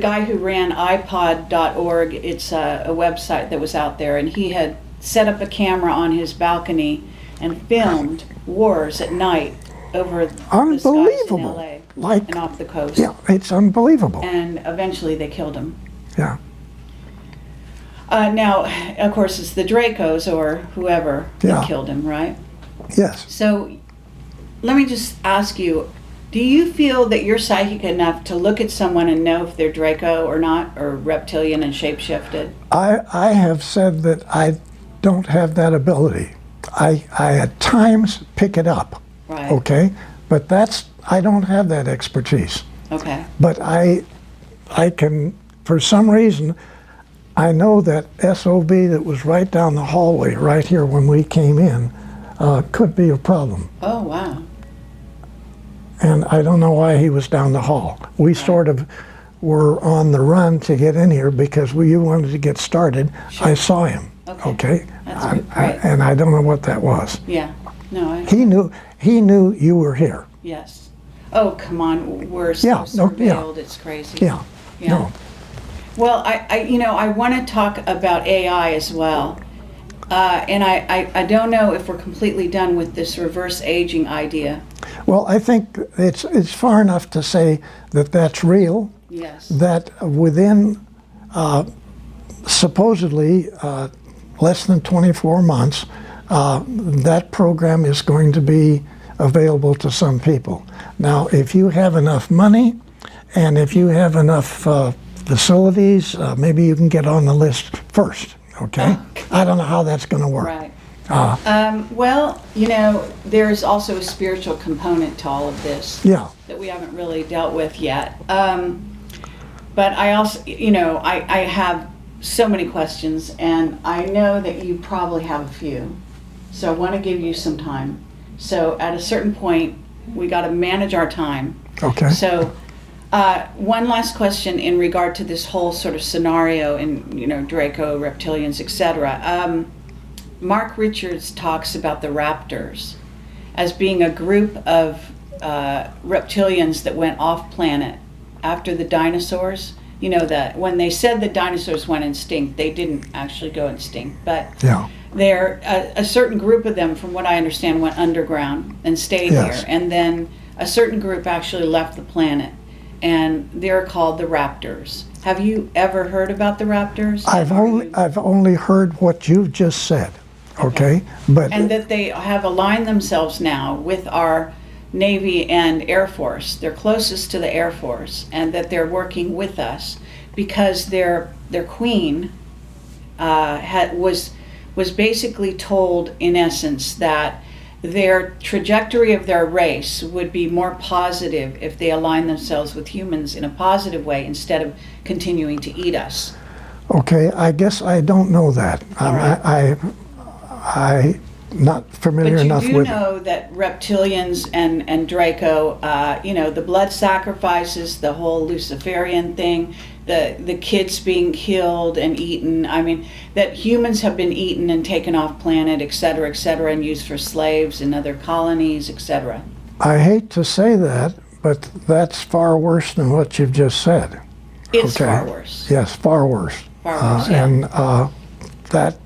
guy who ran iPod.org. It's a website that was out there, and he had set up a camera on his balcony and filmed wars at night over the skies in Unbelievable. LA Like, and off the coast. yeah, it's unbelievable. And eventually they killed him. Yeah, Now, of course, it's the Dracos or whoever Yeah. that killed him, right? yes. So let me just ask you, do you feel that you're psychic enough to look at someone and know if they're Draco or not, or reptilian and shapeshifted? I have said that I don't have that ability. I at times pick it up, Right. okay? But I don't have that expertise. Okay. But I can, for some reason, I know that SOB that was right down the hallway, right here when we came in, could be a problem. Oh, wow. And I don't know why he was down the hall. We sort of were on the run to get in here because you wanted to get started. Sure. I saw him, Okay. okay? That's great. And I don't know what that was. Yeah. No, He knew you were here. yes. Oh, come on. We're so Yeah, no, yeah. surveilled. It's crazy. Yeah. Yeah. No. Well, I want to talk about AI as well. And I don't know if we're completely done with this reverse aging idea. Well, I think it's far enough to say that that's real, Yes. that within supposedly less than 24 months, that program is going to be available to some people. Now, if you have enough money and if you have enough facilities, maybe you can get on the list first, okay? I don't know how that's going to work. Right. Well, there's also a spiritual component to all of this Yeah, that we haven't really dealt with yet. But I also, I have so many questions, and I know that you probably have a few. So I want to give you some time. So at a certain point, we got to manage our time. okay. So one last question in regard to this whole sort of scenario in, Draco, reptilians, etc. Mark Richards talks about the raptors as being a group of reptilians that went off planet after the dinosaurs. That when they said the dinosaurs went extinct, they didn't actually go extinct, but Yeah, they're a certain group of them, from what I understand, went underground and stayed Yes. here, and then a certain group actually left the planet, and they're called the raptors. Have you ever heard about the raptors? I've only heard what you've just said, okay? But And that they have aligned themselves now with our Navy and Air Force. They're closest to the Air Force, and that they're working with us because their queen was basically told, in essence, that their trajectory of their race would be more positive if they align themselves with humans in a positive way instead of continuing to eat us. okay, I guess I don't know that. All right. I'm not familiar But you enough do with it. know that reptilians and Draco, the blood sacrifices, the whole Luciferian thing, the kids being killed and eaten. I mean, that humans have been eaten and taken off planet, et cetera, and used for slaves in other colonies, etc. I hate to say that, but that's far worse than what you've just said. It's Okay. far worse. Yes, far worse. Far worse, yeah. And that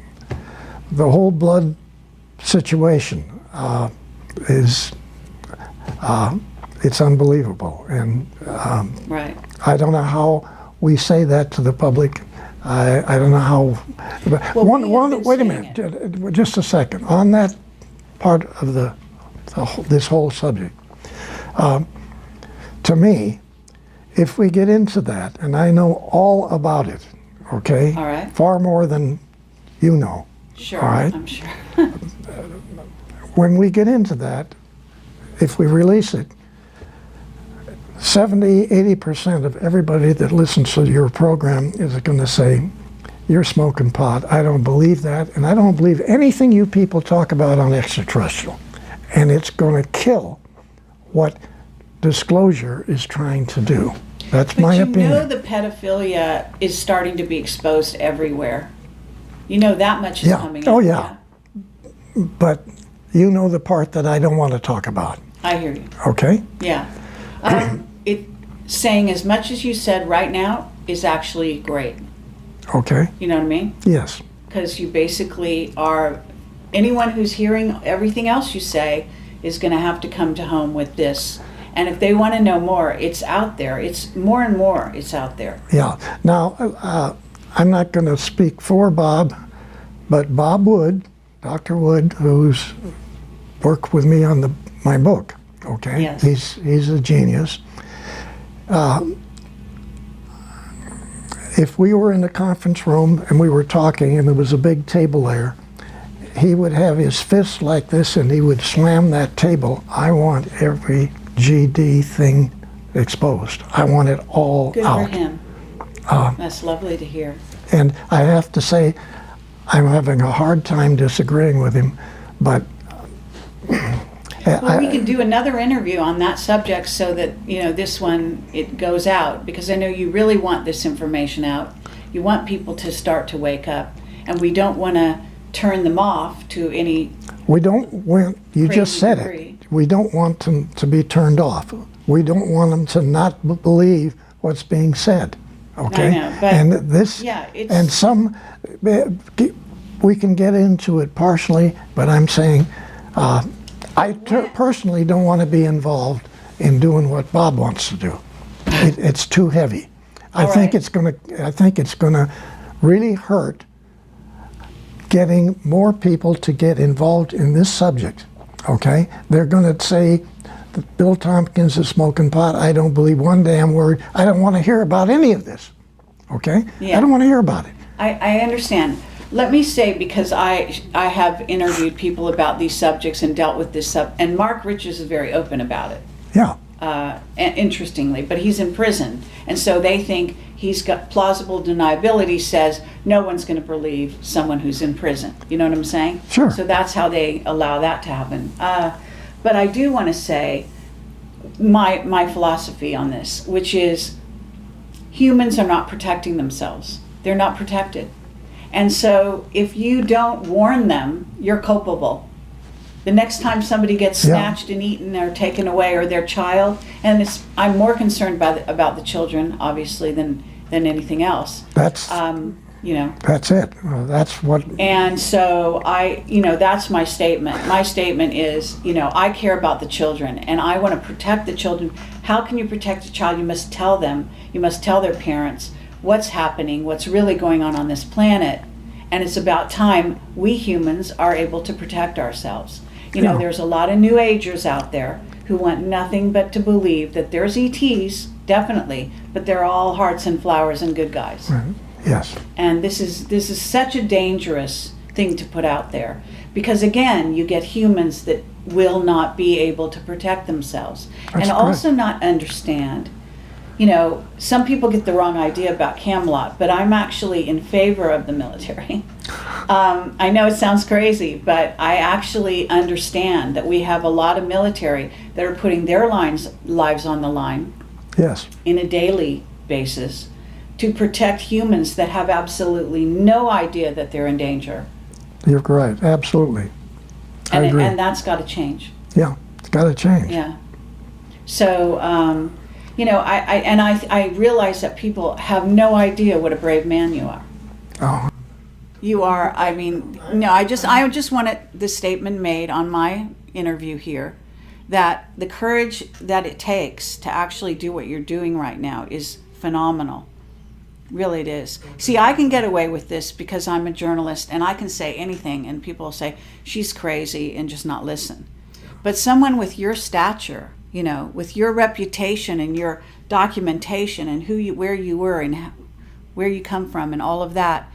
the whole blood situation is it's unbelievable, and Right. I don't know how we say that to the public. I don't know how. But Well, we have been wait a saying minute, just a second. On that part of this whole subject, to me, if we get into that, and I know all about it, okay, All right. far more than you know. Sure. All right. I'm sure. When we get into that, if we release it, 70–80% of everybody that listens to your program is going to say, "You're smoking pot." I don't believe that, and I don't believe anything you people talk about on extraterrestrial. And it's going to kill what disclosure is trying to do. That's my But you know opinion. the pedophilia is starting to be exposed everywhere. You know that much is Yeah. coming Oh, out. yeah. But you know the part that I don't want to talk about. I hear you. Okay? Yeah. Saying as much as you said right now is actually great. Okay? You know what I mean? Yes. Because you basically are, anyone who's hearing everything else you say is going to have to come to home with this. And if they want to know more, it's out there. It's more and more, it's out there. Yeah. Now, I'm not going to speak for Bob, but Bob Wood, Dr. Wood, who's worked with me on my book, okay? Yes. He's a genius. If we were in the conference room and we were talking and there was a big table there, he would have his fist like this and he would slam that table. I want every GD thing exposed. I want it all Good out. for him. That's lovely to hear. And I have to say, I'm having a hard time disagreeing with him, but Well, we could do another interview on that subject so that, you know, this one, it goes out, because I know you really want this information out. You want people to start to wake up, and we don't want to turn them off to any... we don't want, you just said it, we don't want them to be turned off. We don't want them to not believe what's being said, okay? I know, but and this, yeah, it's... and some, we can get into it partially, but I'm saying, I personally don't want to be involved in doing what Bob wants to do. It's too heavy. I think it's going to really hurt getting more people to get involved in this subject. Okay, they're going to say that Bill Tompkins is smoking pot. I don't believe one damn word. I don't want to hear about any of this. Okay, Yeah. I don't want to hear about it. I understand. Let me say, because I have interviewed people about these subjects and dealt with this and Mark Richards is very open about it. Yeah. Interestingly, but he's in prison, and so they think he's got plausible deniability, says no one's going to believe someone who's in prison. You know what I'm saying? Sure. So that's how they allow that to happen. But I do want to say my philosophy on this, which is humans are not protecting themselves. They're not protected. And so if you don't warn them, you're culpable. The next time somebody gets snatched and eaten or taken away, or their child, and I'm more concerned about the children, obviously, than anything else. That's you know. That's it. That's what. And so that's my statement. My statement is, I care about the children, and I want to protect the children. How can you protect a child? You must tell them. You must tell their parents what's happening, what's really going on this planet, and it's about time we humans are able to protect ourselves. There's a lot of New Agers out there who want nothing but to believe that there's ETs, definitely, but they're all hearts and flowers and good guys. Right. Yes. And this is such a dangerous thing to put out there, because again, you get humans that will not be able to protect themselves. That's and also not understand. Some people get the wrong idea about Camelot, but I'm actually in favor of the military. I know it sounds crazy, but I actually understand that we have a lot of military that are putting their lives on the line. Yes. In a daily basis to protect humans that have absolutely no idea that they're in danger. You're right. Absolutely. I agree. And that's got to change. Yeah, it's got to change. Yeah. So, I realize that people have no idea what a brave man you are. Oh. You are, I just wanted this statement made on my interview here, that the courage that it takes to actually do what you're doing right now is phenomenal. Really it is. See, I can get away with this because I'm a journalist and I can say anything and people will say, she's crazy, and just not listen. But someone with your stature, with your reputation and your documentation and where you were and where you come from and all of that,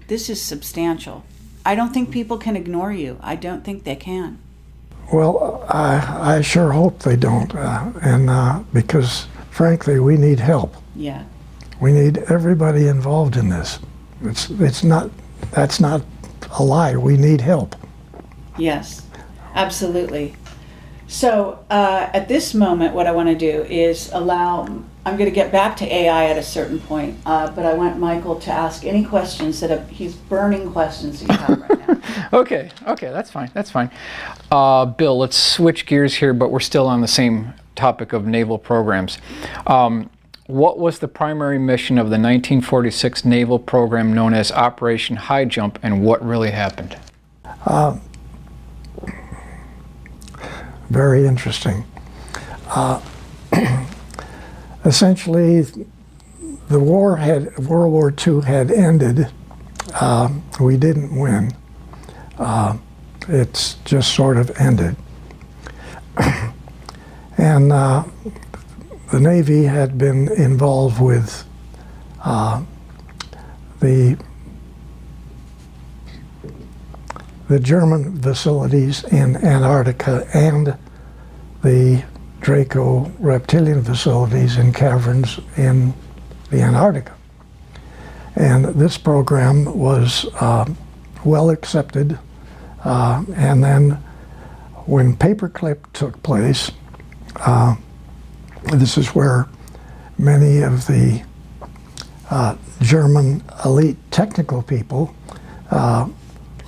this is substantial. I don't think people can ignore you. I don't think they can. Well, I sure hope they don't, because frankly, we need help. Yeah. We need everybody involved in this. That's not a lie. We need help. Yes, absolutely. So at this moment, what I want to do is allow I'm going to get back to AI at a certain point, but I want Michael to ask any questions he's burning questions that you have right now. Okay, that's fine, that's fine. Bill, let's switch gears here, but we're still on the same topic of naval programs. What was the primary mission of the 1946 naval program known as Operation High Jump, and what really happened? Very interesting. Essentially, the World War II had ended. We didn't win. It's just sort of ended. And the Navy had been involved with the German facilities in Antarctica and the Draco reptilian facilities in caverns in the Antarctica. And this program was well accepted. And then when Paperclip took place, this is where many of the German elite technical people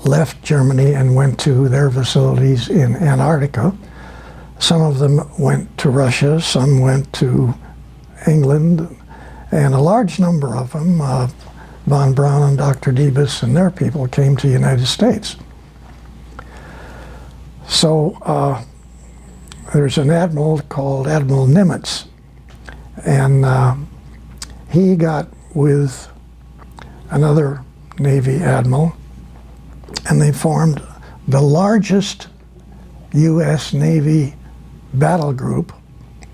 left Germany and went to their facilities in Antarctica. Some of them went to Russia, some went to England, and a large number of them, Von Braun and Dr. Debus and their people, came to the United States. So there's an admiral called Admiral Nimitz, and he got with another Navy admiral, and they formed the largest U.S. Navy battle group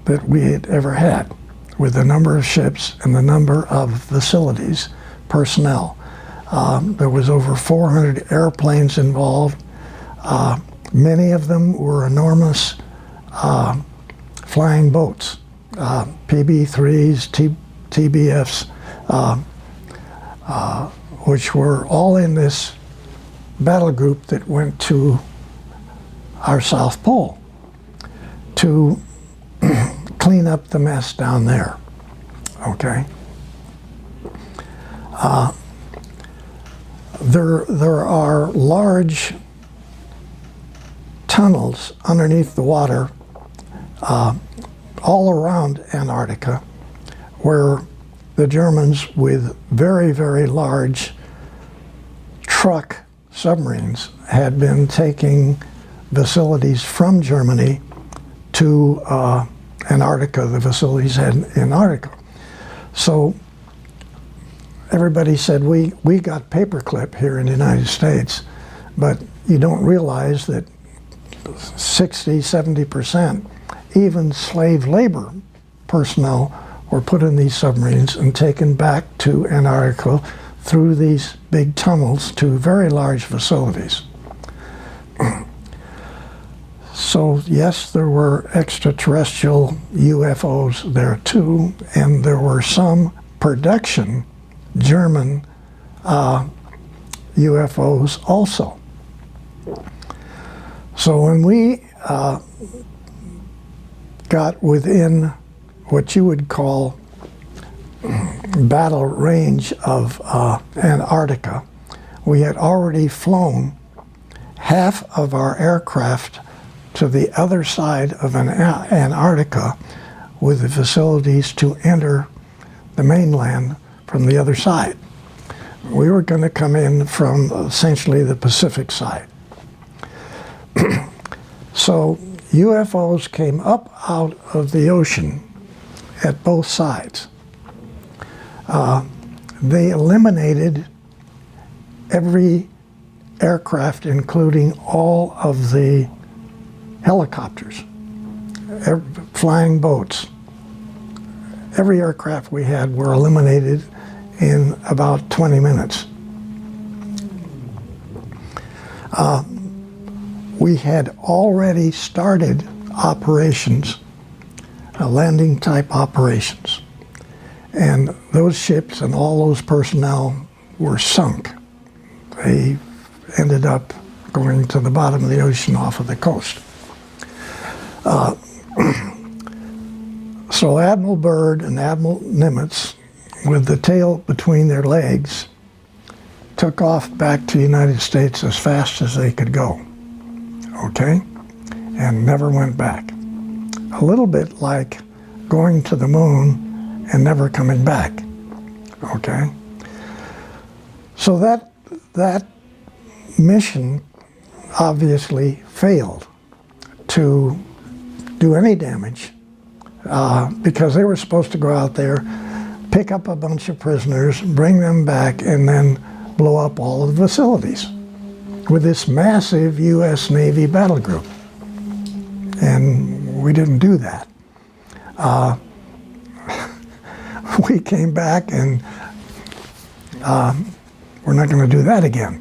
that we had ever had, with the number of ships and the number of facilities, personnel. There was over 400 airplanes involved. Many of them were enormous flying boats, PB-3s, TBFs, which were all in this battle group that went to our South Pole to clean up the mess down there, okay? There are large tunnels underneath the water all around Antarctica where the Germans, with very, very large truck submarines, had been taking facilities from Germany to Antarctica, the facilities in Antarctica. So everybody said, we got Paperclip here in the United States, but you don't realize that 60–70%, even slave labor personnel, were put in these submarines and taken back to Antarctica through these big tunnels to very large facilities. So yes, there were extraterrestrial UFOs there too, and there were some production German UFOs also. So when we got within what you would call battle range of Antarctica, we had already flown half of our aircraft to the other side of Antarctica with the facilities to enter the mainland from the other side. We were going to come in from essentially the Pacific side. So UFOs came up out of the ocean at both sides. They eliminated every aircraft, including all of the helicopters, flying boats. Every aircraft we had were eliminated in about 20 minutes. We had already started operations, landing type operations, and those ships and all those personnel were sunk. They ended up going to the bottom of the ocean off of the coast. So Admiral Byrd and Admiral Nimitz, with the tail between their legs, took off back to the United States as fast as they could go, okay? And never went back. A little bit like going to the moon and never coming back, okay? So that mission obviously failed to do any damage because they were supposed to go out there, pick up a bunch of prisoners, bring them back, and then blow up all of the facilities with this massive U.S. Navy battle group. And we didn't do that. We came back and we're not going to do that again.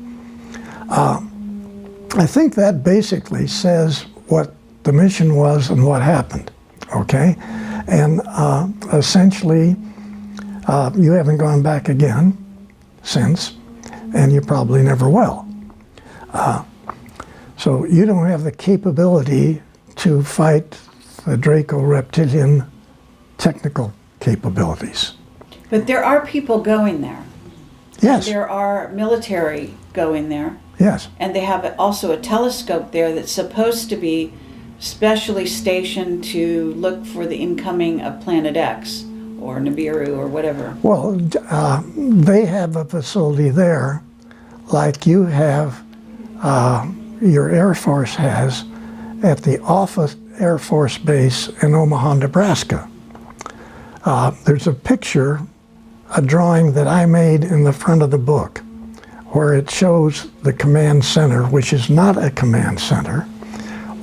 I think that basically says what the mission was and what happened, okay? And essentially, you haven't gone back again since, and you probably never will. So you don't have the capability to fight the Draco reptilian technical capabilities. But there are people going there. Yes. There are military going there. Yes. And they have also a telescope there that's supposed to be specially stationed to look for the incoming of Planet X or Nibiru or whatever. Well, they have a facility there like you have, your Air Force has at the Offutt Air Force Base in Omaha, Nebraska. There's a picture, a drawing that I made in the front of the book where it shows the command center, which is not a command center.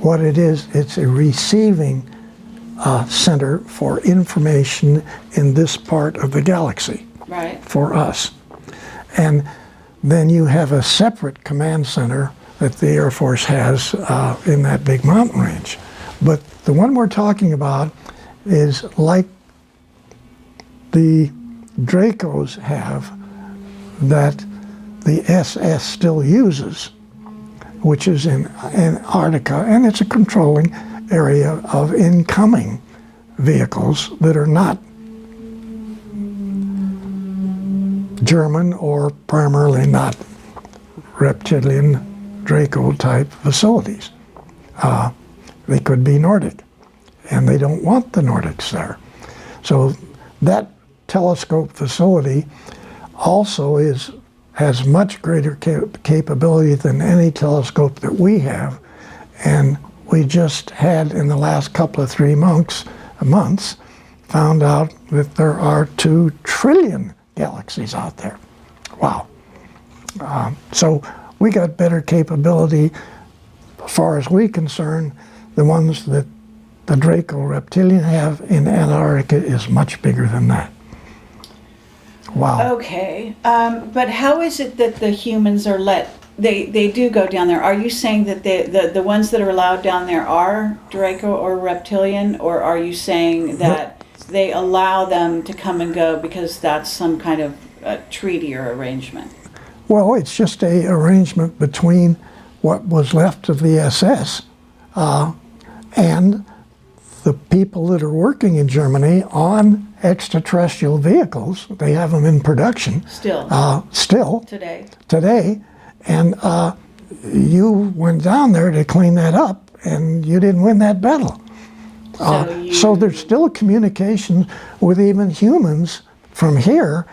What it is, it's a receiving center for information in this part of the galaxy, right, for us. And then you have a separate command center that the Air Force has in that big mountain range. But the one we're talking about is like the Dracos have that the SS still uses, which is in Antarctica, and it's a controlling area of incoming vehicles that are not German or primarily not reptilian Draco type facilities. They could be Nordic, and they don't want the Nordics there. So that telescope facility also has much greater capability than any telescope that we have, and we just had in the last couple of 3 months found out that there are 2 trillion galaxies out there. Wow. So we got better capability as far as we're concerned. The ones that the Draco reptilian have in Antarctica is much bigger than that. Wow. Okay, but how is it that the humans are they do go down there? Are you saying that the ones that are allowed down there are Draco or reptilian, or are you saying that they allow them to come and go because that's some kind of treaty or arrangement? Well, it's just a arrangement between what was left of the SS and the people that are working in Germany on extraterrestrial vehicles. They have them in production. Still. Today. And you went down there to clean that up, and you didn't win that battle. So there's still communication with even humans from here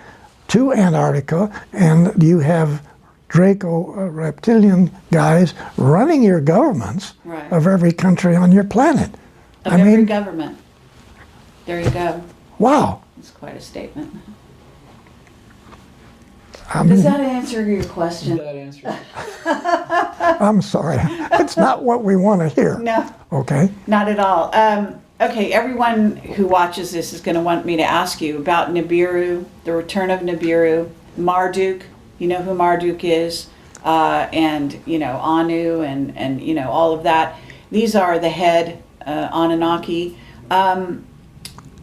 to Antarctica, and you have Draco reptilian guys running your governments of every country on your planet. Every government. There you go. Wow. That's quite a statement. Does that answer your question? That answer. I'm sorry. It's not what we want to hear. No. Okay. Not at all. Okay, everyone who watches this is going to want me to ask you about Nibiru, the return of Nibiru, Marduk. You know who Marduk is, and you know Anu, and you know all of that. These are the head Anunnaki.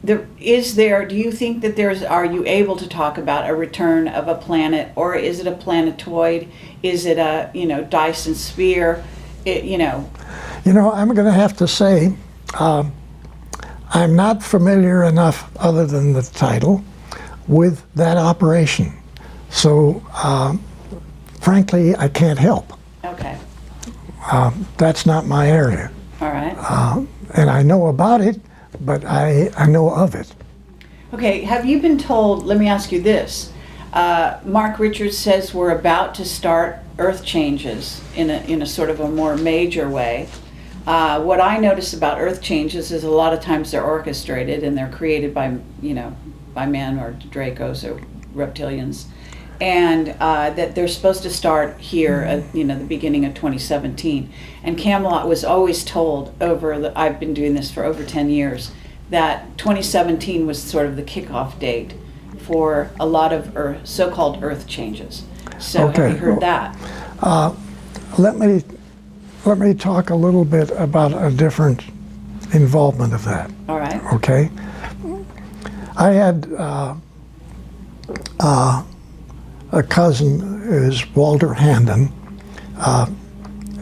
Do you think that are you able to talk about a return of a planet, or is it a planetoid? Is it a, Dyson sphere? I'm going to have to say, I'm not familiar enough, other than the title, with that operation. So, frankly, I can't help. Okay. That's not my area. All right. And I know about it, but I know of it. Okay, have you been told, let me ask you this. Mark Richards says we're about to start Earth changes in a sort of a more major way. What I notice about Earth changes is a lot of times they're orchestrated and they're created by, by men or Dracos or reptilians. And that they're supposed to start here at, the beginning of 2017. And Camelot was always told I've been doing this for over 10 years, that 2017 was sort of the kickoff date for a lot of so-called Earth changes. So Okay. have you heard that? Let me talk a little bit about a different involvement of that. All right. Okay. I had a cousin is Walter Handon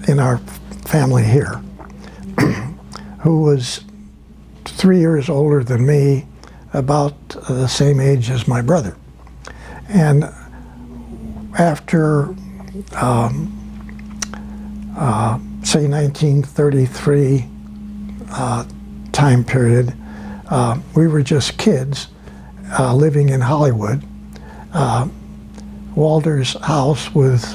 in our family here, who was 3 years older than me, about the same age as my brother. And after, say, 1933 time period, we were just kids living in Hollywood. Walter's house was,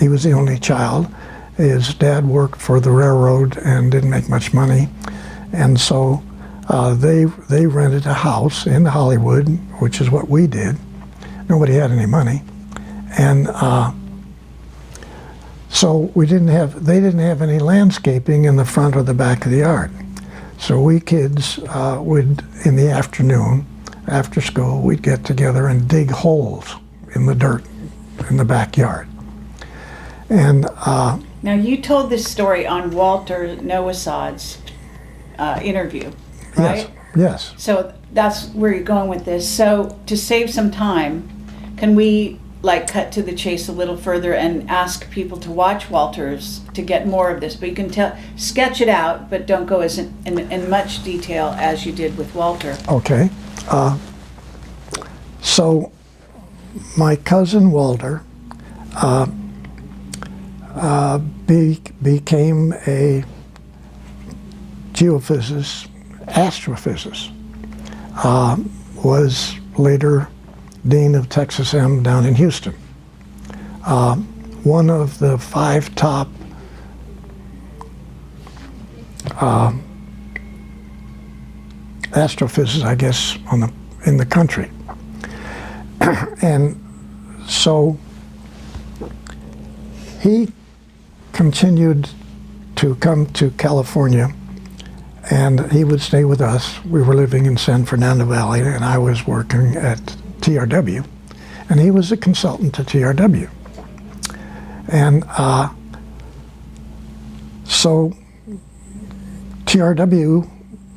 he was the only child. His dad worked for the railroad and didn't make much money. And so they rented a house in Hollywood, which is what we did. Nobody had any money. And so they didn't have any landscaping in the front or the back of the yard. So we kids would, in the afternoon, after school, we'd get together and dig holes in the dirt in the backyard. And Now you told this story on Walter Nowasad's interview, right? Yes. So that's where you're going with this. So to save some time, can we cut to the chase a little further and ask people to watch Walter's to get more of this? But you can sketch it out, but don't go as in much detail as you did with Walter. Okay. So my cousin Walter became a geophysicist, astrophysicist, was later dean of Texas M down in Houston. One of the 5 top astrophysicists, I guess, in the country. And so he continued to come to California, and he would stay with us. We were living in San Fernando Valley, and I was working at TRW, and he was a consultant to TRW. And so TRW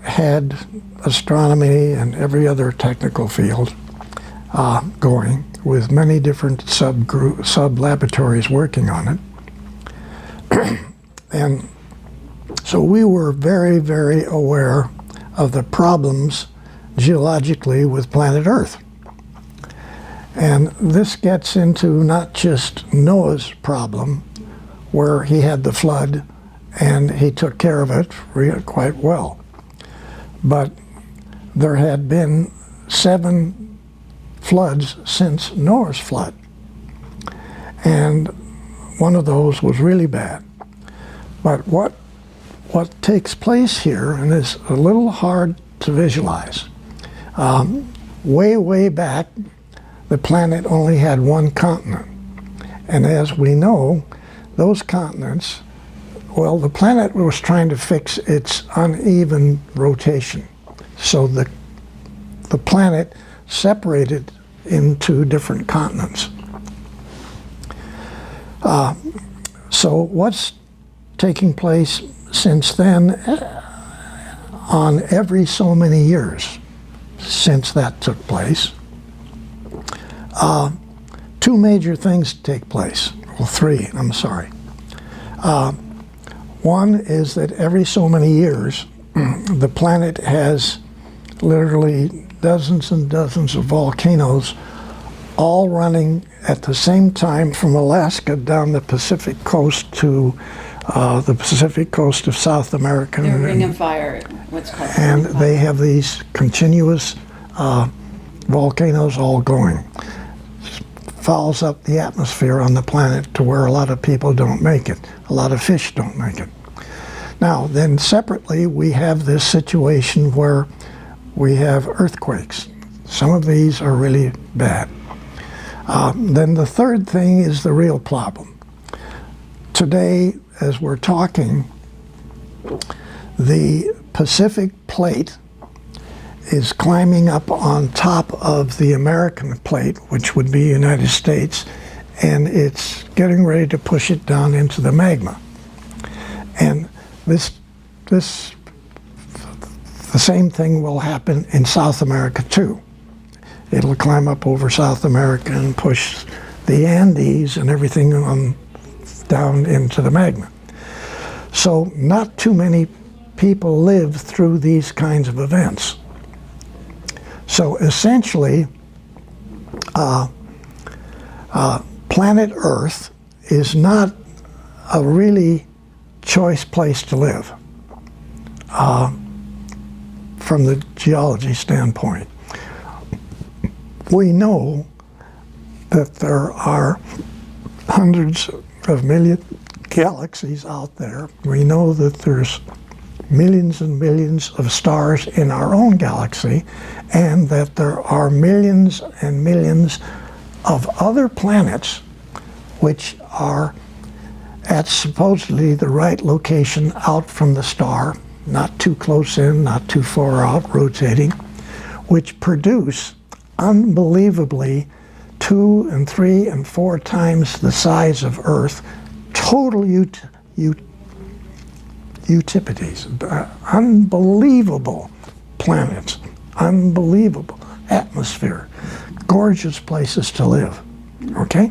had astronomy and every other technical field going, with many different sub-laboratories working on it. And so we were very, very aware of the problems geologically with planet Earth. And this gets into not just Noah's problem, where he had the flood and he took care of it quite well, but there had been 7 floods since Noah's flood, and one of those was really bad. But what takes place here, and is a little hard to visualize, way back, the planet only had one continent. And as we know, those continents, well, the planet was trying to fix its uneven rotation. So the planet separated into different continents. So what's taking place since then, on every so many years since that took place, 2 major things take place. Well, 3, I'm sorry. One is that every so many years, the planet has literally dozens and dozens of volcanoes all running at the same time from Alaska down the Pacific coast to the Pacific coast of South America. The Ring of Fire, what's called. And they have these continuous volcanoes all going. Fouls up the atmosphere on the planet to where a lot of people don't make it. A lot of fish don't make it. Now, then separately, we have this situation where we have earthquakes. Some of these are really bad. Then the third thing is the real problem. Today, as we're talking, the Pacific plate is climbing up on top of the American plate, which would be United States, and it's getting ready to push it down into the magma. And the same thing will happen in South America too. It'll climb up over South America and push the Andes and everything on down into the magma. So not too many people live through these kinds of events. So essentially, planet Earth is not a really choice place to live from the geology standpoint. We know that there are hundreds of million galaxies out there. We know that there's millions and millions of stars in our own galaxy, and that there are millions and millions of other planets which are at supposedly the right location out from the star, not too close in, not too far out, rotating, which produce unbelievably 2 and 3 and 4 times the size of Earth, total Eutippides, unbelievable planets, unbelievable atmosphere, gorgeous places to live, okay?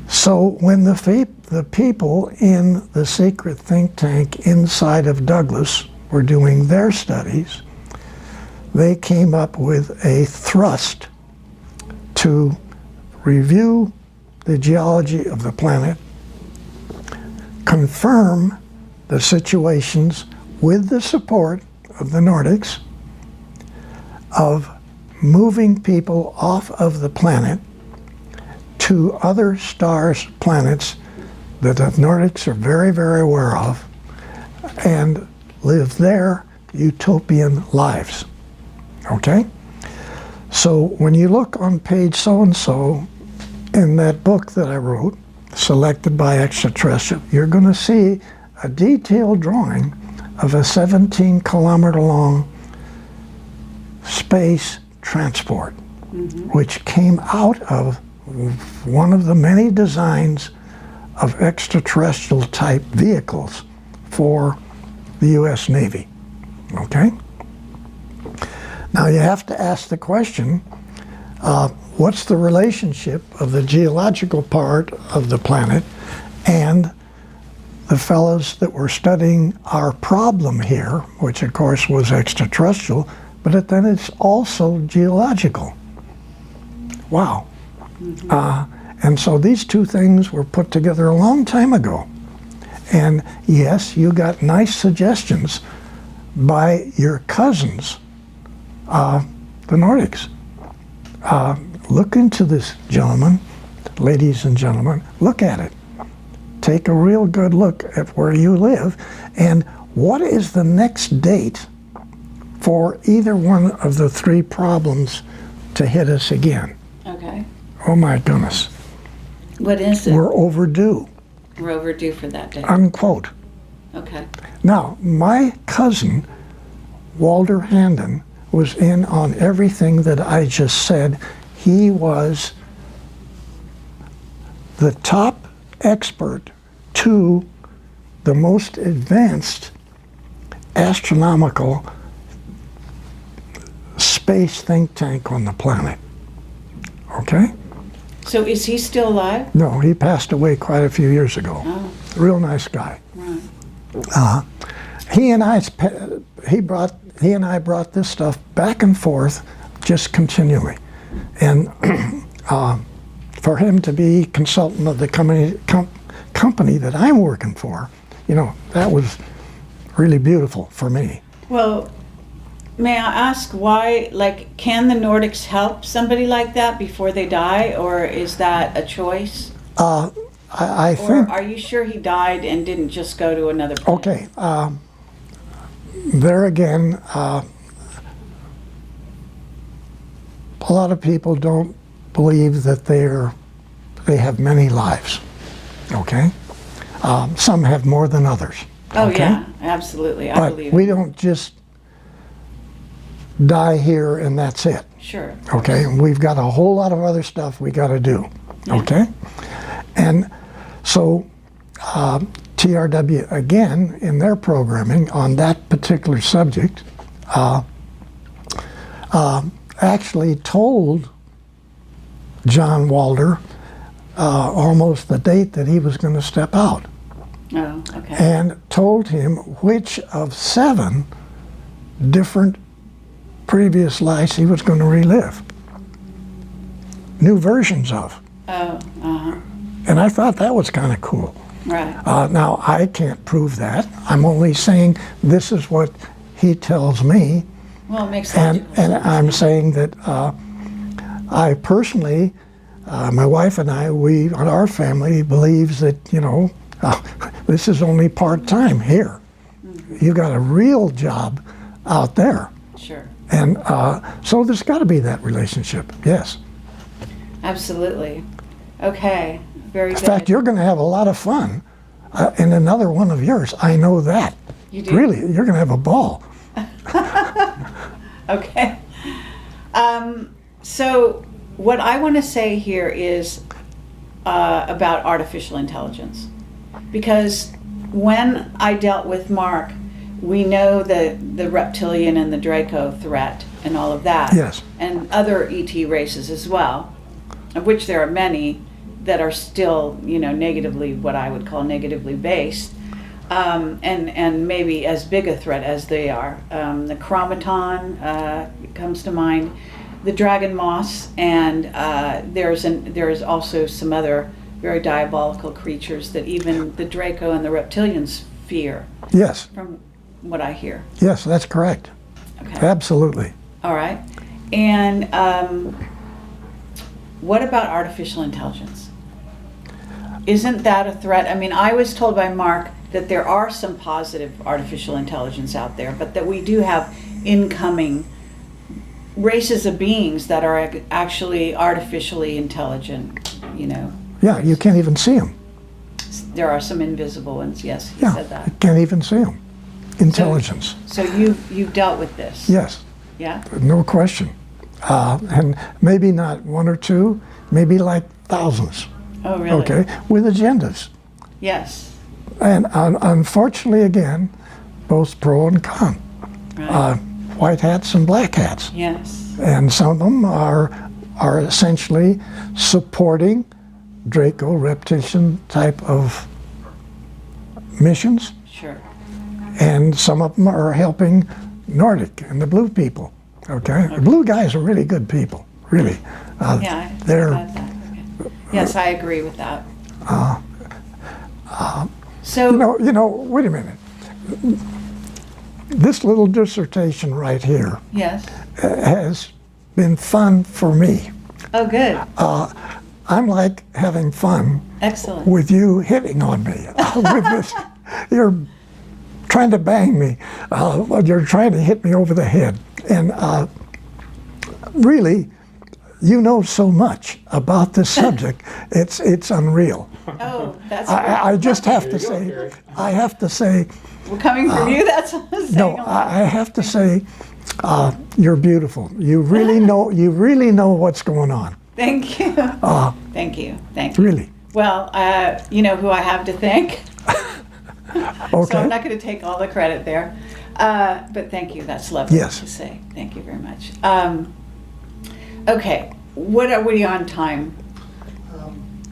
So when the people in the secret think tank inside of Douglas were doing their studies, they came up with a thrust to review the geology of the planet, confirm the situations with the support of the Nordics of moving people off of the planet to other stars, planets that the Nordics are very, very aware of, and live their utopian lives. Okay? So when you look on page so-and-so in that book that I wrote, Selected by Extraterrestrials, you're going to see a detailed drawing of a 17-kilometer long space transport, which came out of one of the many designs of extraterrestrial type vehicles for the U.S. Navy. Okay? Now you have to ask the question, what's the relationship of the geological part of the planet and the fellows that were studying our problem here, which of course was extraterrestrial, but then it's also geological. Wow. And so these two things were put together a long time ago. And yes, you got nice suggestions by your cousins, the Nordics. Look into this, gentlemen, ladies and gentlemen, look at it. Take a real good look at where you live, and what is the next date for either one of the 3 problems to hit us again? Okay. Oh my goodness. What is it? We're overdue. We're overdue for that day. Unquote. Okay. Now, my cousin, Walter Handon, was in on everything that I just said. He was the top expert to the most advanced astronomical space think tank on the planet. Okay? So is he still alive? No, he passed away quite a few years ago. Oh. Real nice guy. Right. he and I brought this stuff back and forth just continually, and for him to be consultant of the company that I'm working for, you know, that was really beautiful for me. Well, may I ask why, like, can the Nordics help somebody like that before they die, or is that a choice? I think... Or are you sure he died and didn't just go to another planet? Okay, there again, a lot of people don't believe that they have many lives, okay? Some have more than others. Oh, okay? yeah, absolutely, I believe We it. don't just die here and that's it. Sure. Okay, and we've got a whole lot of other stuff we got to do. Yeah. Okay, and so TRW again in their programming on that particular subject actually told John Walder almost the date that he was going to step out. Oh, okay. And told him which of 7 different previous lives he was going to relive. New versions of. Oh, uh-huh. And I thought that was kind of cool. Right. Now, I can't prove that. I'm only saying this is what he tells me. Well, it makes And logical sense. I'm saying that I personally, my wife and I, our family believes that, you know, this is only part-time here. Mm-hmm. You've got a real job out there. Sure. And so there's got to be that relationship, yes. Absolutely. Okay, very good. In fact, you're going to have a lot of fun in another one of yours. I know that. You do? Really, you're going to have a ball. Okay. So what I want to say here is about artificial intelligence. Because when I dealt with Mark, we know the reptilian and the Draco threat and all of that. Yes. And other ET races as well, of which there are many that are still, you know, negatively, what I would call negatively based. And maybe as big a threat as they are. The chromaton comes to mind, the dragon moss, and there's also some other very diabolical creatures that even the Draco and the reptilians fear. Yes. From what I hear. Yes, that's correct. Okay. Absolutely. All right. And what about artificial intelligence? Isn't that a threat? I mean, I was told by Mark that there are some positive artificial intelligence out there, but that we do have incoming races of beings that are actually artificially intelligent, you know. Yeah, you can't even see them. There are some invisible ones, yes, he Yeah, said that. you can't even see them. Intelligence. So you've dealt with this? Yes, Yeah? no question. And maybe not 1 or 2, maybe like thousands. Oh, really? Okay, with agendas. Yes. And unfortunately, again, both pro and con. Right. White hats and black hats. Yes. And some of them are essentially supporting Draco reptilian type of missions, Sure. and some of them are helping Nordic and the blue people. Okay, the blue guys are really good people, really. Yeah, they're I that. Okay. Yes, I agree with that. So you know. Wait a minute. This little dissertation right here yes. has been fun for me. Oh, good. I'm like having fun Excellent. with you hitting on me. With this, you're trying to bang me. You're trying to hit me over the head. And really, you know so much about this subject. It's unreal. Oh, that's I just have to say, I have to say, well, coming from you. That's what I'm saying. no, I have to say, you're beautiful. You really know. You really know what's going on. Thank you. Thank you. Thank you. Really. Well, you know who I have to thank. So Okay. I'm not going to take all the credit there. But thank you. That's lovely Yes. to say. Thank you very much. Okay. What are we on time?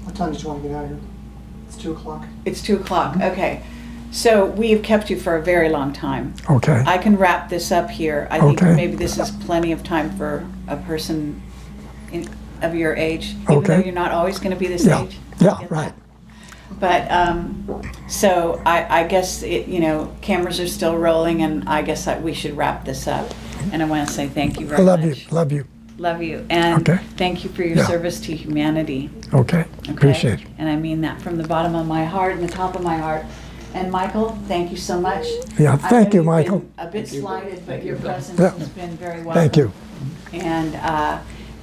What time did you want to get out of here? It's 2 o'clock. It's 2 o'clock. Okay. So we have kept you for a very long time. Okay. I can wrap this up here. I think Okay. maybe this is plenty of time for a person of your age, even Okay. though you're not always going to be this Yeah. age. Yeah, I get right. that. But so I guess cameras are still rolling, and I guess we should wrap this up. And I want to say thank you I very love much. you. Love you. Love you, and Okay. thank you for your Yeah. service to humanity. Okay. Okay? Appreciate it. And I mean that from the bottom of my heart and the top of my heart. And Michael, thank you so much. Yeah, I thank know you, you've been Michael. a bit slighted, but your presence Yeah. has been very welcome. Thank you.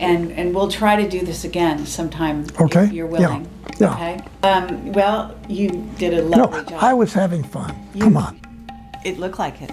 And we'll try to do this again sometime Okay. if you're willing. Yeah. Okay. Well, you did a No, lovely job. I was having fun. Come on. It looked like it.